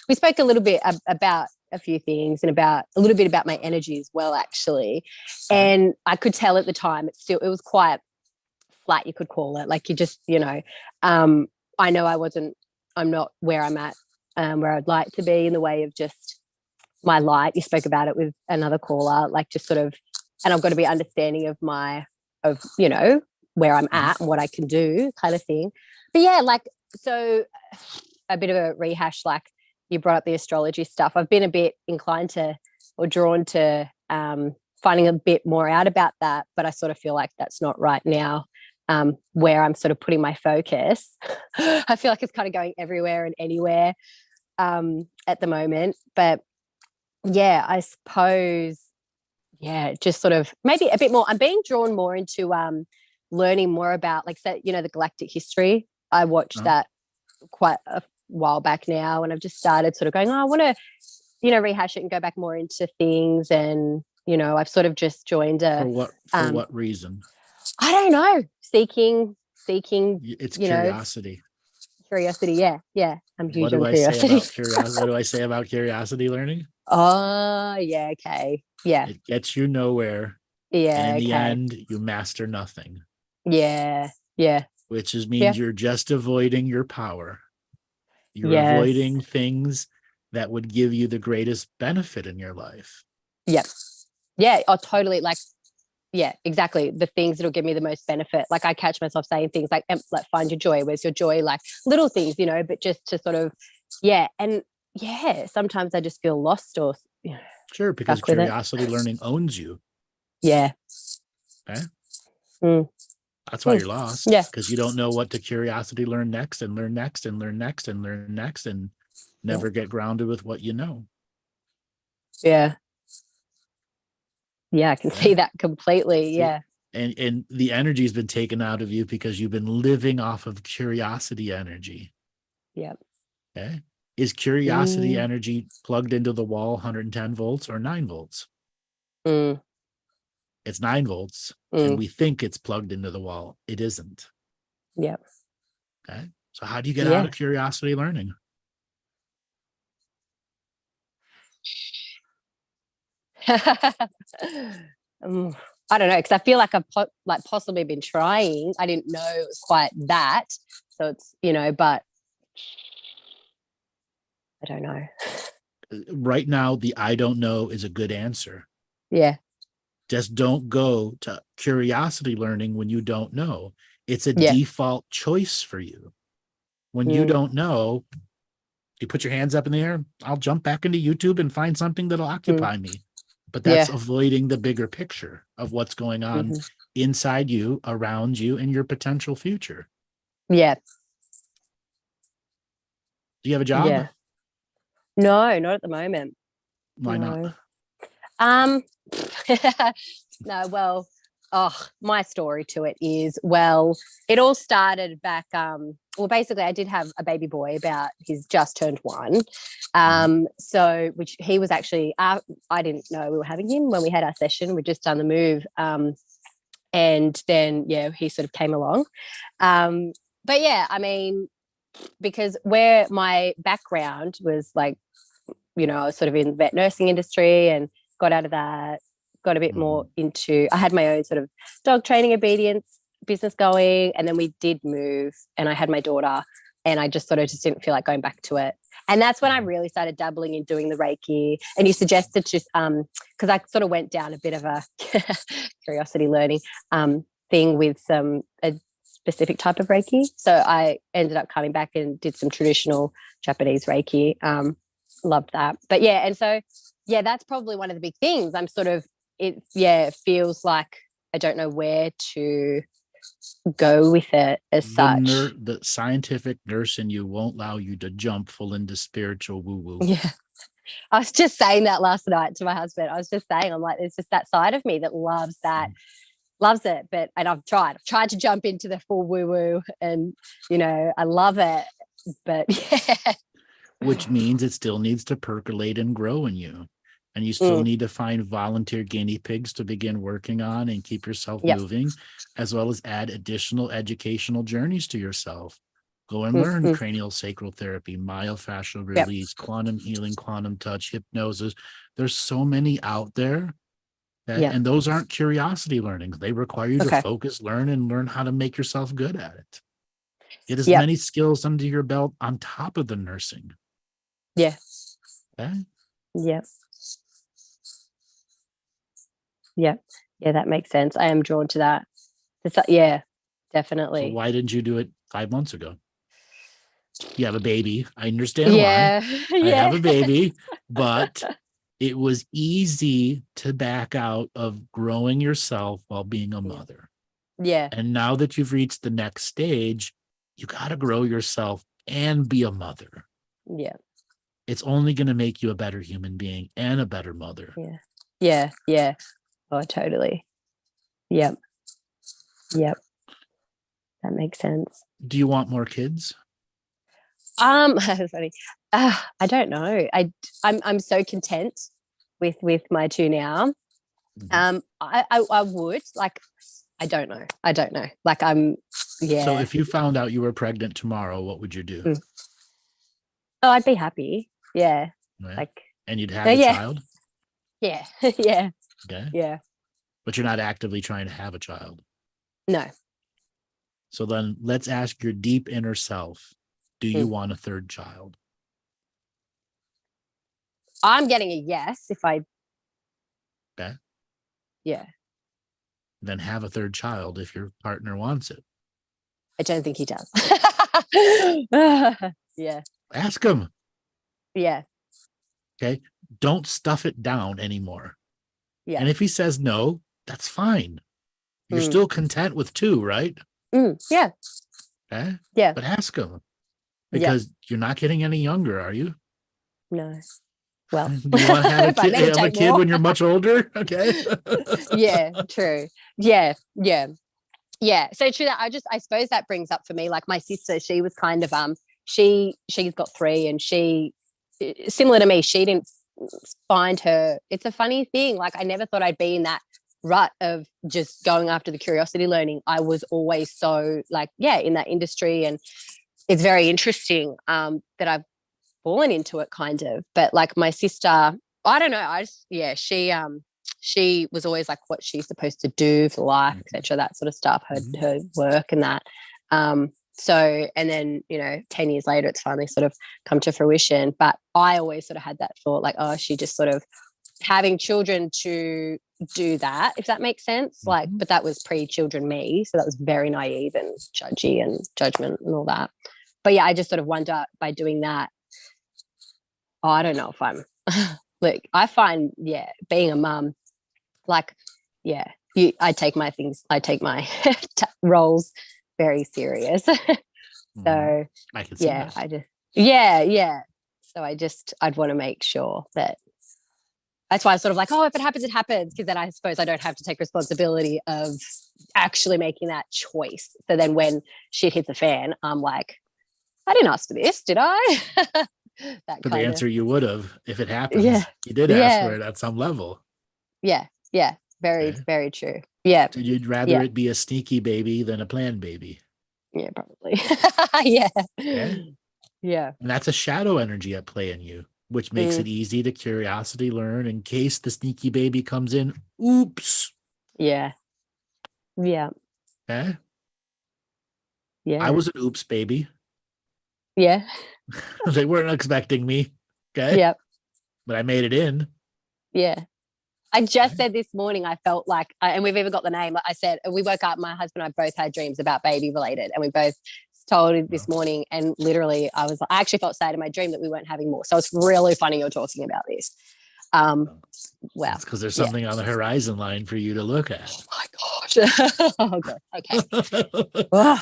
we spoke a little bit about a few things and about a little bit about my energy as well, actually. And I could tell at the time it was quite flat, you could call it. Like you just, I know I'm not where I'm at, where I'd like to be in the way of just my light. You spoke about it with another caller, and I've got to be understanding of where I'm at and what I can do kind of thing. But yeah, so a bit of a rehash, you brought up the astrology stuff. I've been a bit inclined to or drawn to finding a bit more out about that, but I sort of feel like that's not right now where I'm sort of putting my focus. I feel like it's kind of going everywhere and anywhere at the moment. But yeah, I suppose, just sort of maybe a bit more. I'm being drawn more into learning more about, like, say, you know, the Galactic History. I watched that quite a while back now, and I've just started sort of going, oh, I want to, you know, rehash it and go back more into things. And, you know, I've sort of just joined a For what reason? I don't know, seeking, It's you know, curiosity. curiosity. Yeah. I'm huge What do on I say curiosity. about curiosity? What do I say about curiosity learning? Oh, yeah, okay. Yeah. It gets you nowhere. Yeah. And in the Okay. end, you master nothing. Yeah. Yeah. Which means Yeah. you're just avoiding your power. You're Yes. avoiding things that would give you the greatest benefit in your life. Yep. Yeah. Oh, totally. Like, yeah, exactly. The things that'll give me the most benefit. Like, I catch myself saying things like find your joy. Where's your joy? Like little things, you know, but just to sort of, yeah. And yeah, sometimes I just feel lost or, you know, Sure, because stuck with it. curiosity learning owns you. Yeah. Okay. Mm. That's why you're lost. Yeah. Because you don't know what to curiosity learn next and learn next and learn next and learn next and never get grounded with what you know. Yeah. Yeah, I can see that completely. Yeah. And the energy has been taken out of you because you've been living off of curiosity energy. Yeah. Okay. Is curiosity energy plugged into the wall 110 volts or 9 volts? It's 9 volts. And we think it's plugged into the wall. It isn't. Yep. Okay. So how do you get out of curiosity learning? I don't know, because I feel like I've possibly been trying. I didn't know it was quite that. So it's, you know, but I don't know. Right now, the I don't know is a good answer. Yeah. Just don't go to curiosity learning when you don't know. It's a default choice for you. When you don't know, you put your hands up in the air, I'll jump back into YouTube and find something that'll occupy me. But that's avoiding the bigger picture of what's going on inside you, around you, and your potential future. Yeah. Do you have a job? Yeah. No, not at the moment. Why not? No, well, my story to it is, well, it all started back, well, basically I did have a baby boy he's just turned 1. So, which he was actually, I didn't know we were having him when we had our session. We'd just done the move. And then, he sort of came along. But yeah, I mean, because where my background was like, you know, I was sort of in the vet nursing industry and got out of that, got a bit more into, I had my own sort of dog training obedience business going. And then we did move and I had my daughter and I just sort of just didn't feel like going back to it. And that's when I really started dabbling in doing the Reiki. And you suggested to, because I sort of went down a bit of a curiosity learning thing with a specific type of Reiki. So I ended up coming back and did some traditional Japanese Reiki. Loved that. But yeah, and so, yeah, that's probably one of the big things. I'm sort of, it feels like I don't know where to go with it as such. The scientific nurse in you won't allow you to jump full into spiritual woo-woo. Yeah. I was just saying that last night to my husband. I was just saying, I'm like, there's just that side of me that loves it. But, and I've tried to jump into the full woo-woo and, you know, I love it. But yeah. Which means it still needs to percolate and grow in you. And you still need to find volunteer guinea pigs to begin working on and keep yourself moving, as well as add additional educational journeys to yourself. Go and learn cranial sacral therapy, myofascial release, quantum healing, quantum touch, hypnosis. There's so many out there. And those aren't curiosity learnings. They require you to focus, learn, and learn how to make yourself good at it. Get as many skills under your belt on top of the nursing. Yeah. Okay? Yeah. Yeah. Yeah, that makes sense. I am drawn to that. Yeah, definitely. So why didn't you do it 5 months ago? You have a baby. I understand why. I have a baby, but it was easy to back out of growing yourself while being a mother. Yeah. And now that you've reached the next stage, you got to grow yourself and be a mother. Yeah. It's only going to make you a better human being and a better mother. Yeah. Yeah. Yeah. Oh, totally. Yep. Yep. that makes sense. Do you want more kids? That's funny. I don't know. I'm so content with my two now. Mhm. I would like. I don't know. Like yeah. So if you found out you were pregnant tomorrow, what would you do? Mm. Oh, I'd be happy. Yeah. Right? Like. And you'd have Oh, a yeah. child? Yeah. Yeah. Okay. Yeah. But you're not actively trying to have a child. No. So then let's ask your deep inner self, do you Mm. want a third child? I'm getting a yes if I. Okay. Yeah. Then have a third child if your partner wants it. I don't think he does. Yeah. Ask him. Yeah. Okay. Don't stuff it down anymore. Yeah. And if he says no, that's fine. You're Mm. still content with two, right? Yeah. Okay. Yeah. But ask him. Yeah. Because you're not getting any younger, are you? No. Well, Do you want to have a if I kid, meditate more. when you're much older? Okay. Yeah, true. Yeah. So true that I suppose that brings up for me, like my sister, she was kind of she's got 3 and she similar to me, she didn't find her. It's a funny thing. Like I never thought I'd be in that rut of just going after the curiosity learning. I was always so like, in that industry, and it's very interesting that I've fallen into it kind of. But like my sister, I don't know, she was always like what she's supposed to do for life, etc., that sort of stuff, her work and that. So, and then, 10 years later, it's finally sort of come to fruition. But I always sort of had that thought like, oh, she just sort of having children to do that, if that makes sense. Like, but that was pre-children me. So that was very naive and judgy and judgment and all that. But yeah, I just sort of wonder by doing that, I don't know if I'm like, I find, being a mum, like, I take my roles very serious. So I can see that. So I'd want to make sure that that's why I sort of like, oh, if it happens, it happens. Because then I suppose I don't have to take responsibility of actually making that choice. So then when shit hits the fan, I'm like, I didn't ask for this, did I? That For the kind answer you would have, if it happens, Yeah. you did ask for it at some level. Yeah. Very, Okay. very true. Yeah. So you'd rather it be a sneaky baby than a planned baby. Yeah, probably. Yeah. Okay. Yeah. And that's a shadow energy at play in you, which makes it easy to curiosity learn in case the sneaky baby comes in. Oops. Yeah. Yeah. Okay. Yeah. I was an oops baby. Yeah. They weren't expecting me. Okay. Yep. But I made it in. Yeah. I just said this morning, I felt like, and we've even got the name, I said, we woke up, my husband and I both had dreams about baby related, and we both told it this morning, and literally I actually felt sad in my dream that we weren't having more. So it's really funny you're talking about this. Wow. It's because there's something on the horizon line for you to look at. Oh my gosh. Oh god. Okay.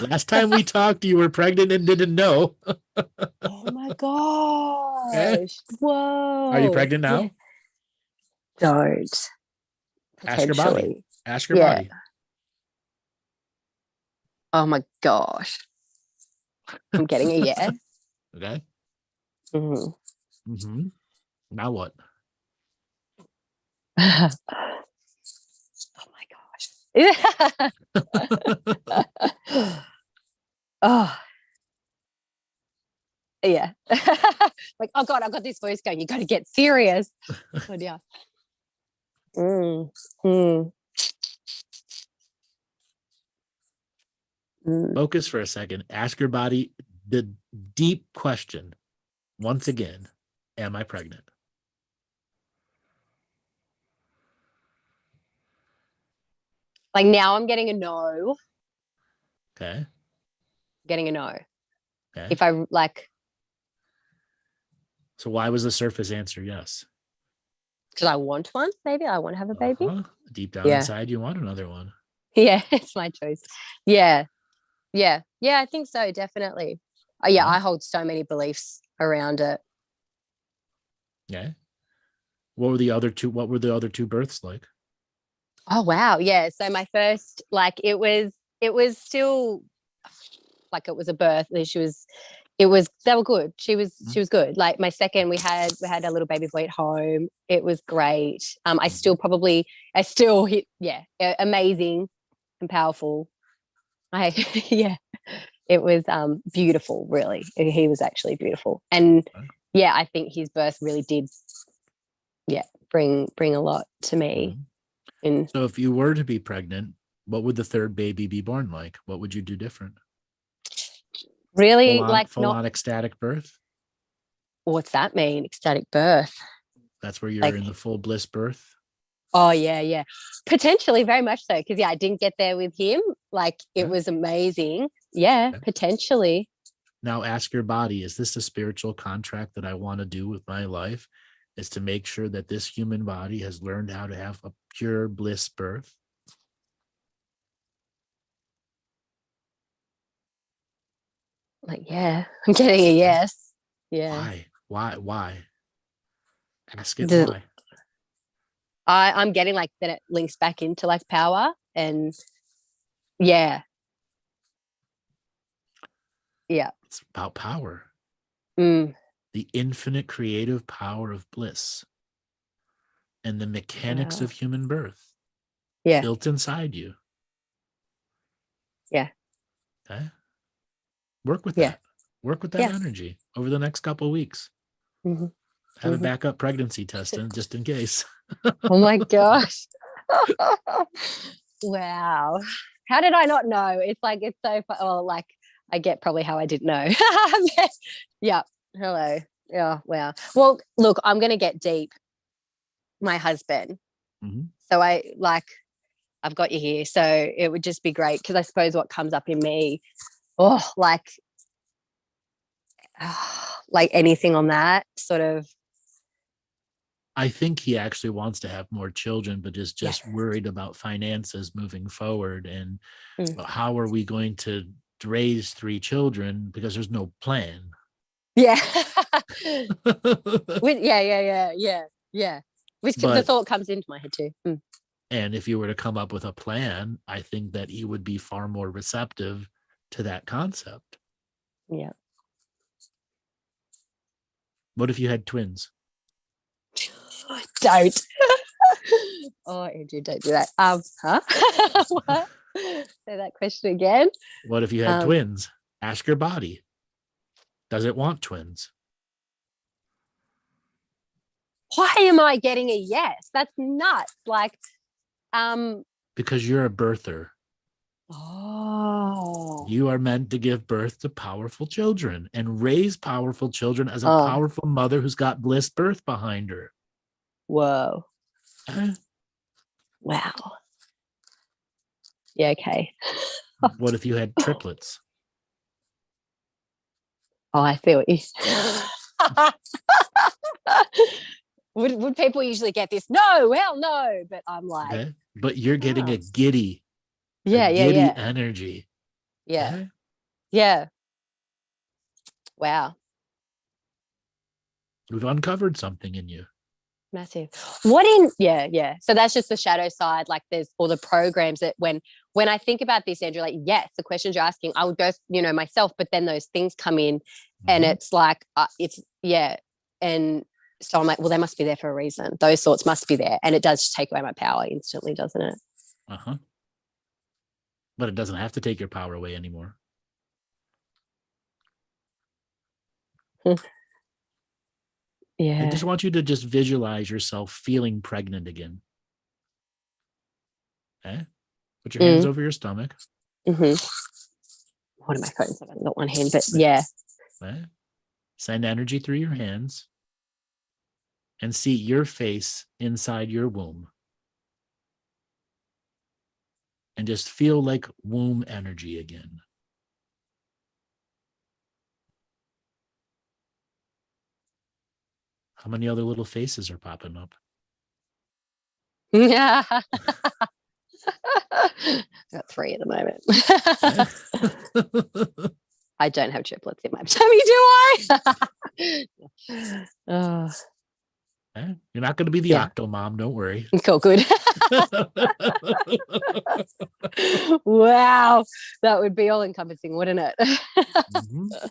Last time we talked, you were pregnant and didn't know. Oh my gosh. Okay. Whoa. Are you pregnant now? Yeah. Don't. Ask your body. Potentially. Ask your body. Oh my gosh. I'm getting a yeah. Okay. Mm-hmm. Now what? Oh my gosh. Oh. Yeah. Like, oh God, I've got this voice going. You got to get serious. Oh dear. Focus for a second. Ask your body the deep question once again. Am I pregnant? Like now I'm getting a no. Okay. Getting a no. Okay. If I like. So why was the surface answer yes? Because I want one, maybe. I want to have a baby. Deep down inside, you want another one. Yeah, it's my choice. Yeah. I think so, definitely. I hold so many beliefs around it. Yeah. What were the other two births like? Oh wow. Yeah. So my first, like it was still like it was a birth. They were good. She was good. Like my second, we had a little baby boy at home. It was great. Amazing and powerful. It was beautiful, really. He was actually beautiful. And yeah, I think his birth really did bring a lot to me. And so if you were to be pregnant, what would the third baby be born like? What would you do different? really Full on ecstatic birth? What's that mean? Ecstatic birth. That's where you're Like- in the full bliss birth? Oh yeah. Potentially, very much so. Because I didn't get there with him. Like it was amazing. Yeah, potentially. Now ask your body, is this a spiritual contract that I want to do with my life? Is to make sure that this human body has learned how to have a pure bliss birth? Like, yeah, I'm getting a yes. Yeah. Why? Ask it Does it- why. I'm getting like that it links back into like power and yeah. It's about power. Mm, The infinite creative power of bliss and the mechanics Yeah. of human birth yeah. built inside you. Yeah. Okay. Work with Yeah. that. Work with that Yeah. energy over the next couple of weeks. Mhm. Have a Mhm. backup pregnancy test in just in case. Oh my gosh. Wow. How did I not know? It's like, it's so fun. Oh, like I get probably how I didn't know. Yeah. Hello. Yeah. Wow. Well, look, I'm going to get deep. My husband. Mhm. So I've got you here. So it would just be great because I suppose what comes up in me, like anything on that sort of. I think he actually wants to have more children, but is just worried about finances moving forward. And how are we going to raise 3 children because there's no plan? Yeah. Yeah. Which the But- thought comes into my head too. And if you were to come up with a plan, I think that he would be far more receptive to that concept. Yeah. What if you had twins? Don't. Oh, Andrew, don't do that. Huh? What? Say that question again. What if you had twins? Ask your body. Does it want twins? Why am I getting a yes? That's nuts. Like, Because you're a birther. oh, You are meant to give birth to powerful children and raise powerful children as a Oh. powerful mother who's got bliss birth behind her. whoa, Eh? wow. Yeah, okay. What if you had triplets? Oh, I see what you. Would people usually get this? No, hell no. But I'm like, Okay? But you're getting Oh. a giddy yeah. energy. Yeah. Okay? Yeah. Wow. We've uncovered something in you. Massive. So that's just the shadow side. Like there's all the programs that when I think about this, Andrew, like, yes, the questions you're asking, I would go, myself, but then those things come in and Mhm. it's like, and so I'm like, well, they must be there for a reason. Those thoughts must be there. And it does take away my power instantly, doesn't it? Uh-huh. But it doesn't have to take your power away anymore. Yeah. I just want you to just visualize yourself feeling pregnant again. Okay? Put your hands over your stomach. What am I putting? I've only got one hand, but yeah. Okay? Send energy through your hands and see your face inside your womb. And just feel like womb energy again. How many other little faces are popping up? Yeah. Got 3 at the moment. I don't have triplets in my tummy, do I? Oh, Okay? You're not going to be the Yeah. octo mom, don't worry. cool, good. Wow, that would be all encompassing, wouldn't it? Mhm.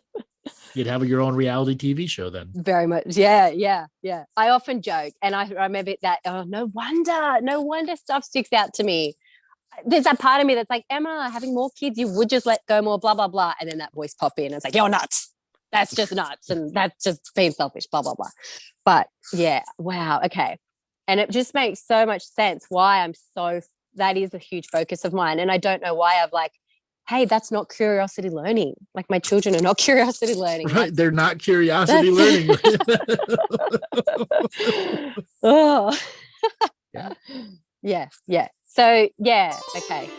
You'd have your own reality TV show then. Very much. Yeah. I often joke, and I remember that. Oh, no wonder stuff sticks out to me. There's that part of me that's like, Emma, having more kids, you would just let go more, blah, blah, blah. And then that voice pop in and it's like, you're nuts. That's just nuts. And that's just being selfish, blah, blah, blah. But yeah, wow. Okay. And it just makes so much sense why that is a huge focus of mine. And I don't know why I've like, hey, that's not curiosity learning. Like my children are not curiosity learning. Right. They're not curiosity learning. Oh. Yeah. Yeah. So yeah, okay.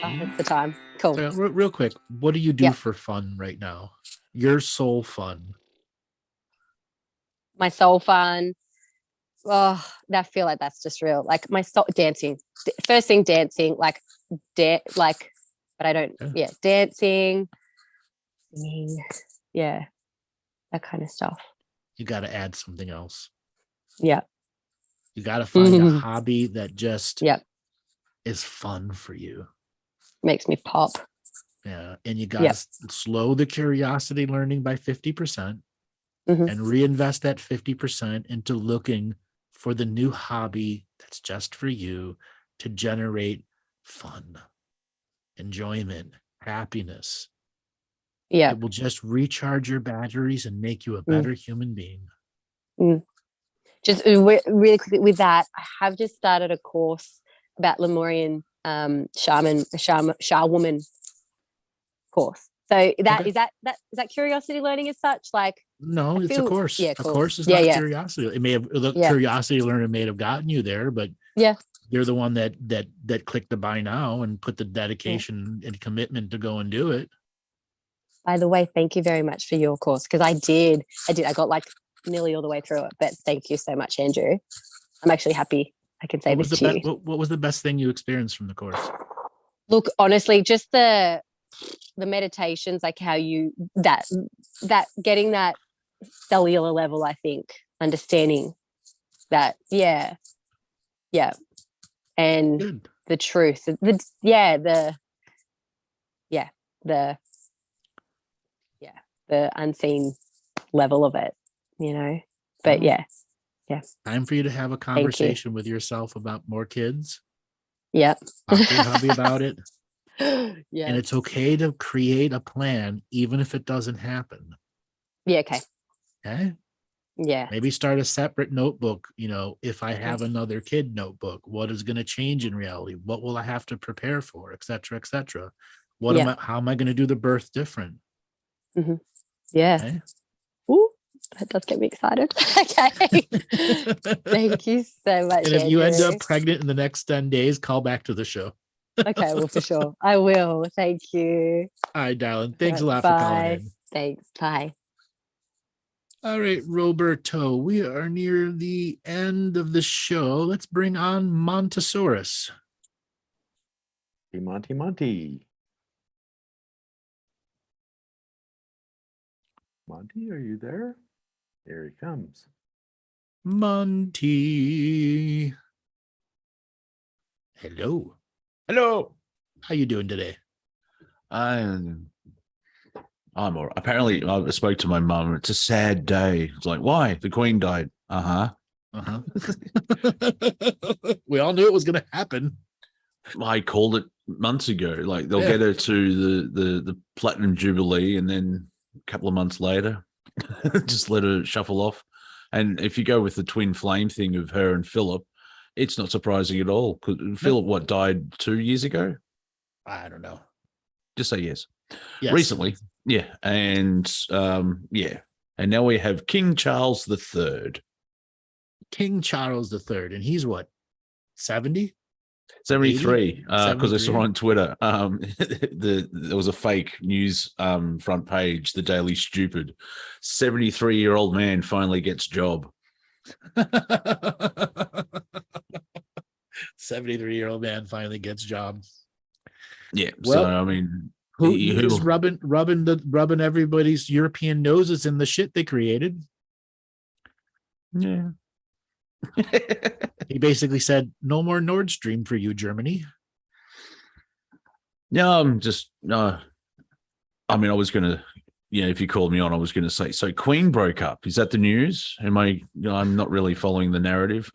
That's the time. Cool. So, real quick, what do you do Yeah. for fun right now? Your soul fun. My soul fun. Oh, I feel like that's just real. Like my soul dancing. First thing, dancing. But I don't. Yeah, dancing, singing. Yeah, that kind of stuff. You got to add something else. Yeah. You got to find a hobby that just is fun for you. Makes me pop. Yeah. And you got to slow the curiosity learning by 50% and reinvest that 50% into looking for the new hobby that's just for you to generate fun, enjoyment, happiness. Yeah. It will just recharge your batteries and make you a better human being. Just really quickly with that, I have just started a course about Lemurian woman course. So that is that curiosity learning as such? Like no, it's a course. Yeah, cool. A course is not curiosity. It may have the curiosity learner may have gotten you there, but you're the one that clicked the buy now and put the dedication and commitment to go and do it. By the way, thank you very much for your course, because I did. I got like nearly all the way through it, but thank you so much, Andrew. I'm actually happy I can say this to you. What was the best thing you experienced from the course? Look, honestly, just the meditations, like how you that getting that cellular level, I think, understanding that, and Good. the truth, the unseen level of it, but Time for you to have a conversation with yourself about more kids. Talk to your hubby about it. And it's okay to create a plan even if it doesn't happen. Okay. Yeah. Maybe start a separate notebook. If I have another kid notebook, what is going to change in reality? What will I have to prepare for, et cetera, et cetera? How am I going to do the birth different? Ooh, that does get me excited. Okay. Thank you so much. And if you end up pregnant in the next 10 days, call back to the show. Okay, well, for sure. I will. Thank you. All right, darling. Thanks a lot for calling in. Thanks. Bye. All right, Roberto, we are near the end of the show. Let's bring on Montesaurus. Hey, Monty. Monty, are you there? Here he comes. Monty. Hello. How you doing today? I'm all right. Apparently, I spoke to my mum. It's a sad day. It's like, why? The Queen died. We all knew it was going to happen. I called it months ago. Like they'll get her to the Platinum Jubilee, and then a couple of months later, just let her shuffle off. And if you go with the twin flame thing of her and Philip, it's not surprising at all. Because Philip, died 2 years ago? I don't know. Just say yes. Recently, and and now we have King Charles III. King Charles III, and he's what, 70? 73, because I saw on Twitter there was a fake news front page, the Daily Stupid. 73-year-old man finally gets job. 73-year-old man finally gets job. Yeah. Well, so I mean, who's rubbing everybody's European noses in the shit they created. Yeah. He basically said, no more Nord Stream for you, Germany. No, I'm just no. I mean, I was gonna, if you called me on, I was gonna say. So Queen broke up. Is that the news? Am I? I'm not really following the narrative.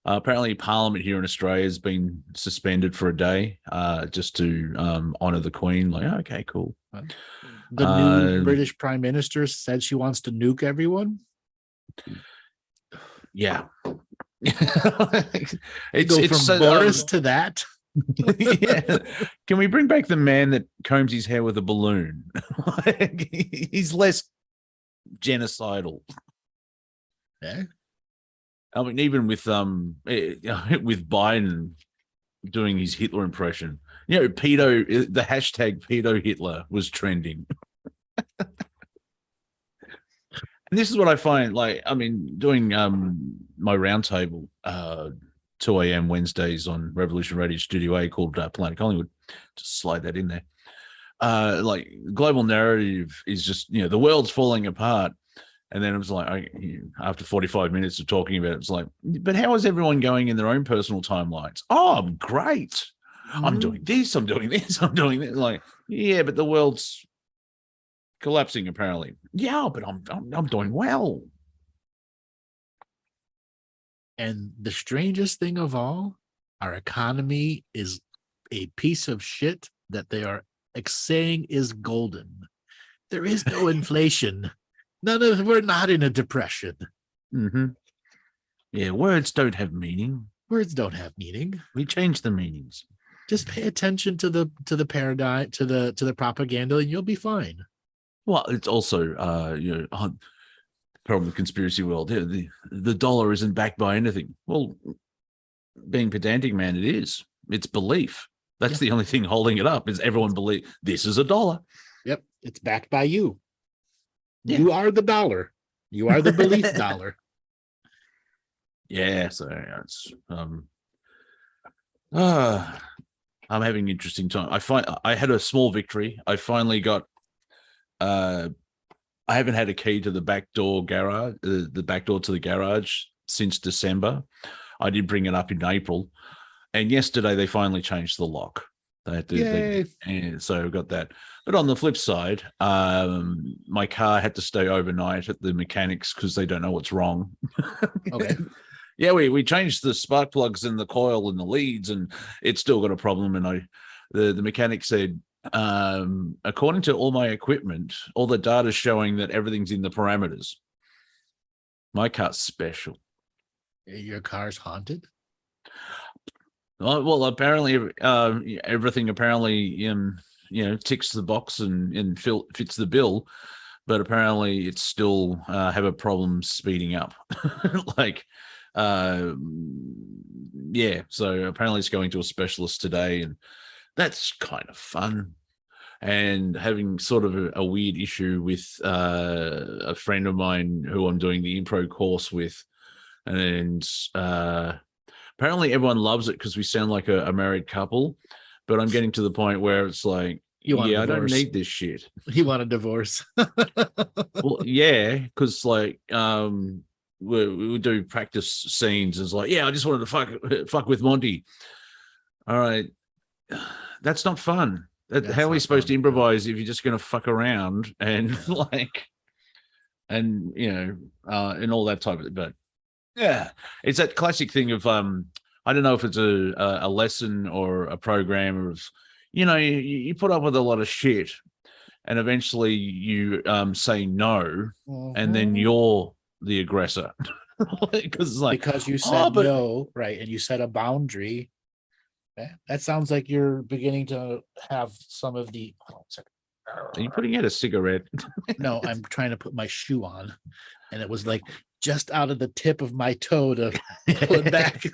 Apparently, Parliament here in Australia has been suspended for a day, just to honour the Queen. Like, okay, cool. The new British Prime Minister said she wants to nuke everyone. Yeah, Go from Boris to that. Yeah. Can we bring back the man that combs his hair with a balloon? He's less genocidal. Yeah. I mean, even with Biden doing his Hitler impression, pedo, the hashtag pedo Hitler was trending. And this is what I find, doing my roundtable 2 a.m. Wednesdays on Revolution Radio Studio A called Planet Collingwood. Just slide that in there. Global narrative is just, the world's falling apart. And then it was like, after 45 minutes of talking about it, it's like, but how is everyone going in their own personal timelines? Oh, I'm great. Mm-hmm. I'm doing this. I'm doing this. I'm doing that. Like, yeah, but the world's collapsing apparently. Yeah, but I'm doing well. And the strangest thing of all, our economy is a piece of shit that they are saying is golden. There is no inflation. We're not in a depression. Mm-hmm. Yeah, words don't have meaning. Words don't have meaning. We change the meanings. Just pay attention to the paradigm, to the propaganda, and you'll be fine. Well, it's also problem with conspiracy world. Yeah, the dollar isn't backed by anything. Well, being pedantic, man, it is. It's belief. That's the only thing holding it up. Is everyone believe this is a dollar? Yep, it's backed by you. Yeah. You are the dollar. You are the belief dollar. Yeah, so it's I'm having an interesting time. I had a small victory. I finally got I haven't had a key to the back door garage, the back door to the garage since December. I did bring it up in April, and yesterday they finally changed the lock. They had to, and so I got that. But on the flip side, my car had to stay overnight at the mechanics because they don't know what's wrong. Okay. Yeah, we changed the spark plugs and the coil and the leads, and it's still got a problem. And the mechanic said, according to all my equipment, all the data's showing that everything's in the parameters. My car's special. Your car's haunted? Well, apparently, everything apparently, ticks the box and fits the bill, but apparently it's still have a problem speeding up. Yeah. So apparently it's going to a specialist today, and that's kind of fun. And having sort of a weird issue with a friend of mine who I'm doing the Improv course with, and apparently everyone loves it because we sound like a married couple, but I'm getting to the point where it's like, I don't need this shit. You want a divorce? Well, yeah, because we do practice scenes. It's like, I just wanted to fuck with Monty. All right, that's not fun. How are we supposed to improvise if you're just going to fuck around and and all that type of? But yeah, it's that classic thing of I don't know if it's a lesson or a program of you put up with a lot of shit, and eventually you say no, and then you're the aggressor because you said no, right? And you set a boundary. That sounds like you're beginning to have some of the. Are you putting out a cigarette? No, I'm trying to put my shoe on, and it was like just out of the tip of my toe to pull it back.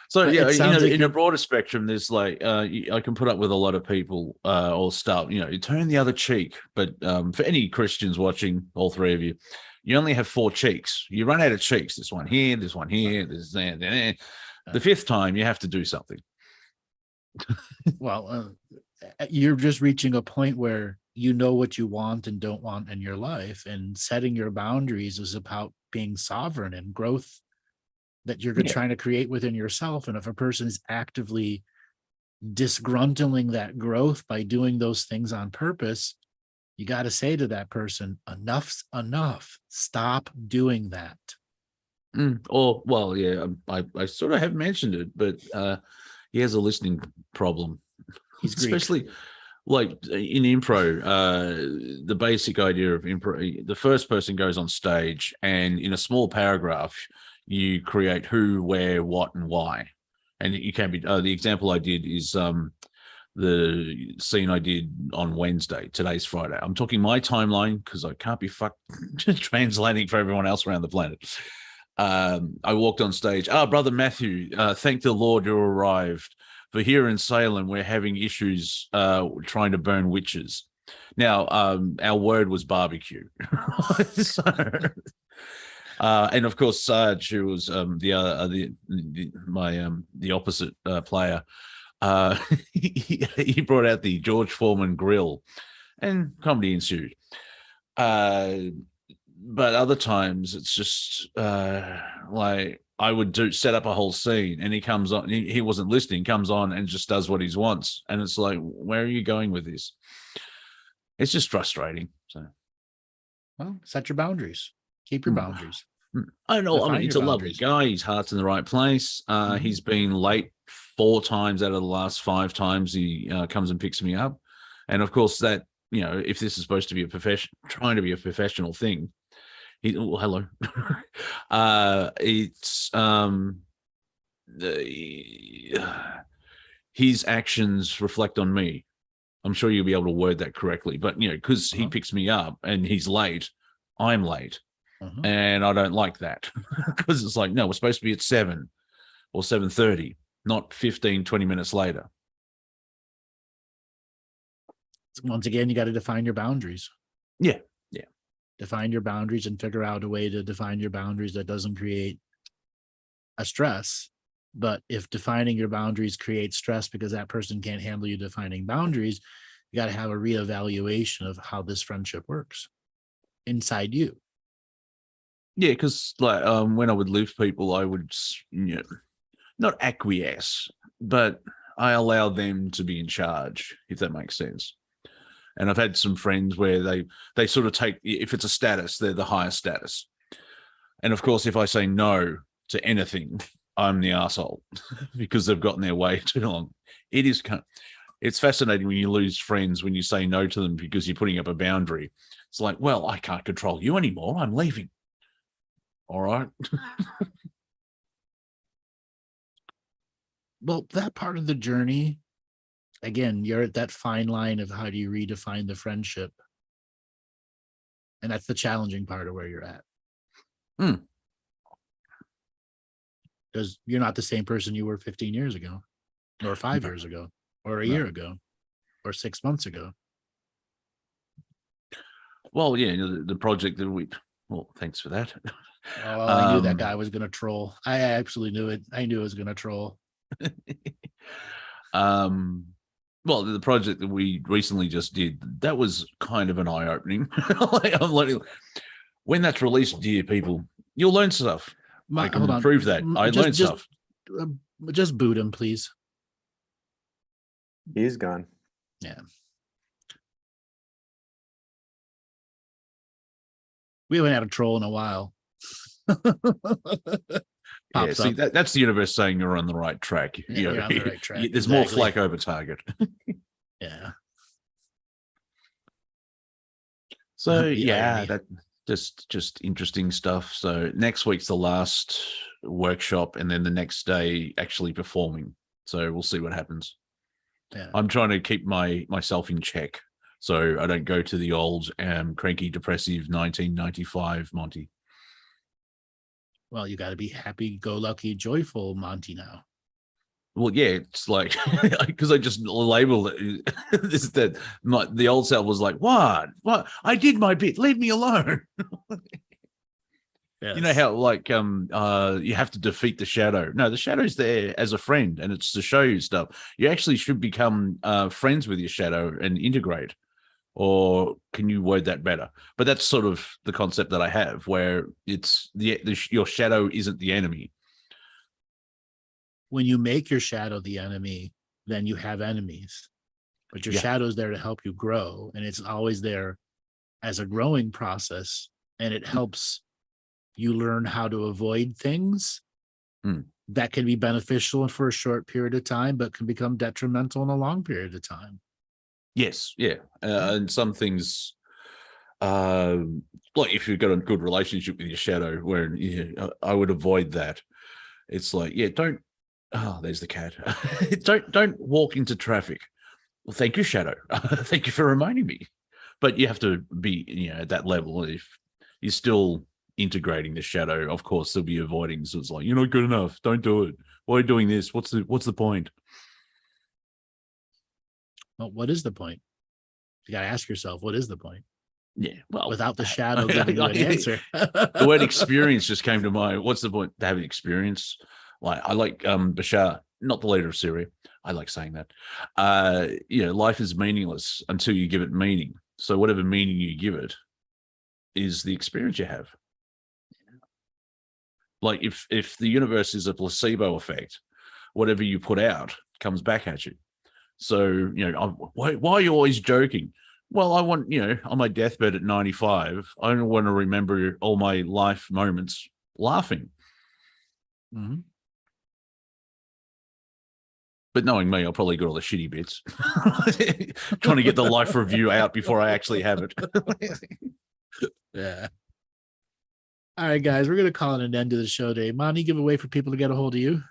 So in a broader spectrum, there's I can put up with a lot of people or stuff. Turn the other cheek. But for any Christians watching, all three of you, you only have 4 cheeks. You run out of cheeks. There's one here, there's one here, there's there. The 5th time, you have to do something. Well, you're just reaching a point where you know what you want and don't want in your life, and setting your boundaries is about being sovereign and growth that you're Yeah. trying to create within yourself. And if a person is actively disgruntling that growth by doing those things on purpose, you got to say to that person, enough's enough. Stop doing that. Or, well, yeah, I sort of have mentioned it, but he has a listening problem. He's Greek. Especially like in improv, the basic idea of improv, the first person goes on stage and in a small paragraph, you create who, where, what, and why. And you can be, the example I did is the scene I did on Wednesday. Today's Friday. I'm talking my timeline because I can't be translating for everyone else around the planet. I walked on stage. Brother Matthew, thank the Lord you arrived. For here in Salem, we're having issues trying to burn witches. Now, our word was barbecue. So, and of course, Sarge, who was the opposite player, he brought out the George Foreman grill, and comedy ensued. But other times it's just like I would set up a whole scene and he comes on, he wasn't listening, comes on and just does what he wants. And it's like, where are you going with this? It's just frustrating. So, Well, set your boundaries. Keep your boundaries. I don't know. I Define mean, he's a your lovely boundaries. guy. His heart's in the right place. He's been late 4 times out of the last 5 times he comes and picks me up. And of course that, if this is supposed to be trying to be a professional thing, hello. It's his actions reflect on me. I'm sure you'll be able to word that correctly, but because he picks me up and he's late, I'm late, and I don't like that because it's like, no, we're supposed to be at 7 or 7:30, not 15, 20 minutes later. Once again, you got to define your boundaries. Yeah. Define your boundaries and figure out a way to define your boundaries that doesn't create a stress. But if defining your boundaries creates stress because that person can't handle you defining boundaries, you got to have a reevaluation of how this friendship works inside you. Yeah, because like when I would leave people, I would not acquiesce, but I allow them to be in charge, if that makes sense. And I've had some friends where they sort of take, if it's a status, they're the highest status. And of course, if I say no to anything, I'm the asshole because they've gotten their way too long. It's fascinating when you lose friends when you say no to them because you're putting up a boundary. It's like, well, I can't control you anymore. I'm leaving. All right. Well, that part of the journey, again, you're at that fine line of how do you redefine the friendship. And that's the challenging part of where you're at. Because you're not the same person you were 15 years ago, or 5 years ago, or a year ago, or 6 months ago. Well, yeah, the project that thanks for that. Oh, I knew that guy was going to troll. I absolutely knew it. I knew it was going to troll. Well, the project that we recently just did, that was kind of an eye-opening. When that's released, dear people, you'll learn stuff. I can prove that. I learned stuff. Just boot him, please. He's gone. Yeah. We haven't had a troll in a while. Yeah, see, that's the universe saying you're on the right track. You're on the right track. There's more flak over target. Yeah. So The yeah, irony. that just interesting stuff. So next week's the last workshop, and then the next day actually performing. So we'll see what happens. Yeah. I'm trying to keep myself in check, so I don't go to the old cranky, depressive 1995 Monty. Well, you got to be happy-go-lucky, joyful Monty now. Well, yeah, it's like because I just labeled it. The old self was like, "What? I did my bit. Leave me alone." Yes. You know how like you have to defeat the shadow. No, the shadow's there as a friend, and it's to show you stuff. You actually should become friends with your shadow and integrate. Or can you word that better? But that's sort of the concept that I have, where it's your shadow isn't the enemy. when you make your shadow the enemy, then you have enemies. But your Yeah. shadow's there to help you grow, and it's always there as a growing process, and it helps you learn how to avoid things that can be beneficial for a short period of time, but can become detrimental in a long period of time. Yes, yeah. And some things, like if you've got a good relationship with your shadow, where I would avoid that. It's like, yeah, don't. Oh, there's the cat. don't walk into traffic. Well, thank you, shadow. Thank you for reminding me. But you have to be, at that level. If you're still integrating the shadow, of course, there'll be avoiding. So it's like, you're not good enough. Don't do it. Why are you doing this? What's the point? Well, what is the point? You got to ask yourself, what is the point? Yeah, well, Without the shadow giving you an answer. The word experience just came to mind. What's the point to having experience? Like I like Bashar, not the leader of Syria. I like saying that. Life is meaningless until you give it meaning. So whatever meaning you give it is the experience you have. Like if the universe is a placebo effect, whatever you put out comes back at you. So, why are you always joking? Well, I want, on my deathbed at 95, I don't want to remember all my life moments laughing. Mm-hmm. But knowing me, I'll probably get all the shitty bits. Trying to get the life review out before I actually have it. Yeah. All right, guys, we're going to call it an end to the show today. Monty, give a way for people to get a hold of you.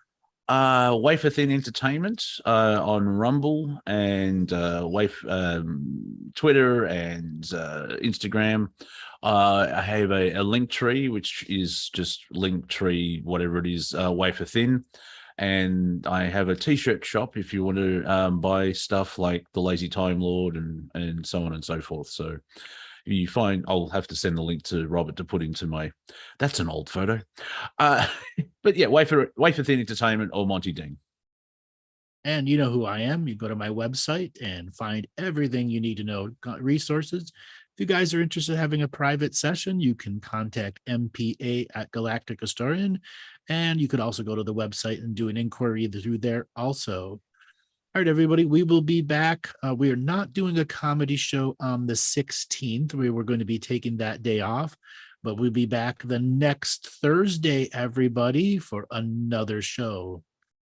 Wafer Thin Entertainment on Rumble and Twitter and Instagram. I have a link tree, which is just link tree, whatever it is, Wafer Thin. And I have a t-shirt shop if you want to buy stuff like the Lazy Time Lord and so on and so forth. So you find, I'll have to send the link to Robert to put into my, that's an old photo. But yeah, Wafer Thin Entertainment or Monty Dean. And you know who I am. You go to my website and find everything you need to know, resources. If you guys are interested in having a private session, you can contact MPA at Galactic Historian. And you could also go to the website and do an inquiry through there also. All right, everybody, we will be back. We are not doing a comedy show on the 16th. We were going to be taking that day off, but we'll be back the next Thursday, everybody, for another show.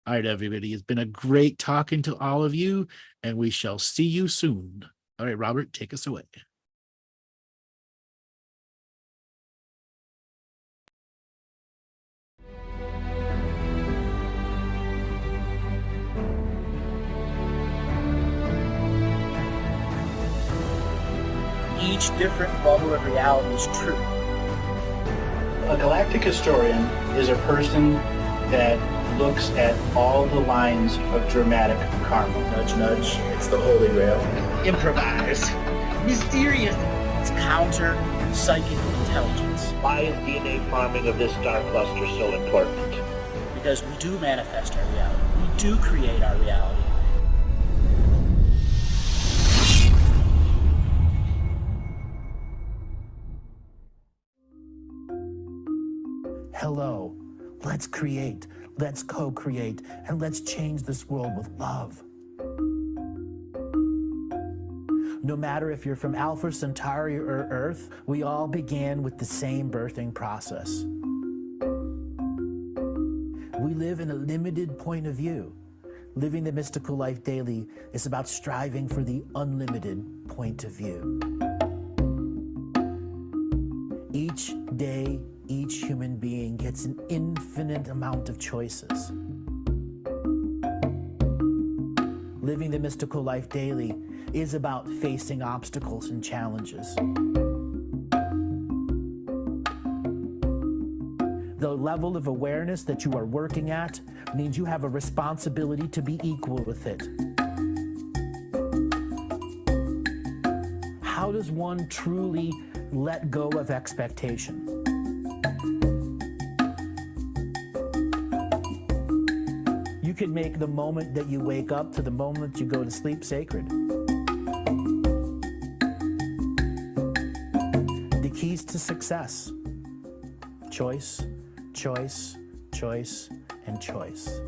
All right, everybody, it's been a great talking to all of you, and we shall see you soon. All right, Robert, take us away. Each different bubble of reality is true. A galactic historian is a person that looks at all the lines of dramatic karma. Nudge, nudge, it's the holy grail. Improvise. Mysterious. It's counter psychic intelligence. Why is DNA farming of this star cluster so important? Because we do manifest our reality. We do create our reality. Hello, let's create, let's co-create, and let's change this world with love. No matter if you're from Alpha Centauri or Earth, we all began with the same birthing process. We live in a limited point of view. Living the mystical life daily is about striving for the unlimited point of view. Each day, each human being gets an infinite amount of choices. Living the mystical life daily is about facing obstacles and challenges. The level of awareness that you are working at means you have a responsibility to be equal with it. How does one truly let go of expectation? You can make the moment that you wake up to the moment you go to sleep sacred. The keys to success: choice, choice, choice, and choice.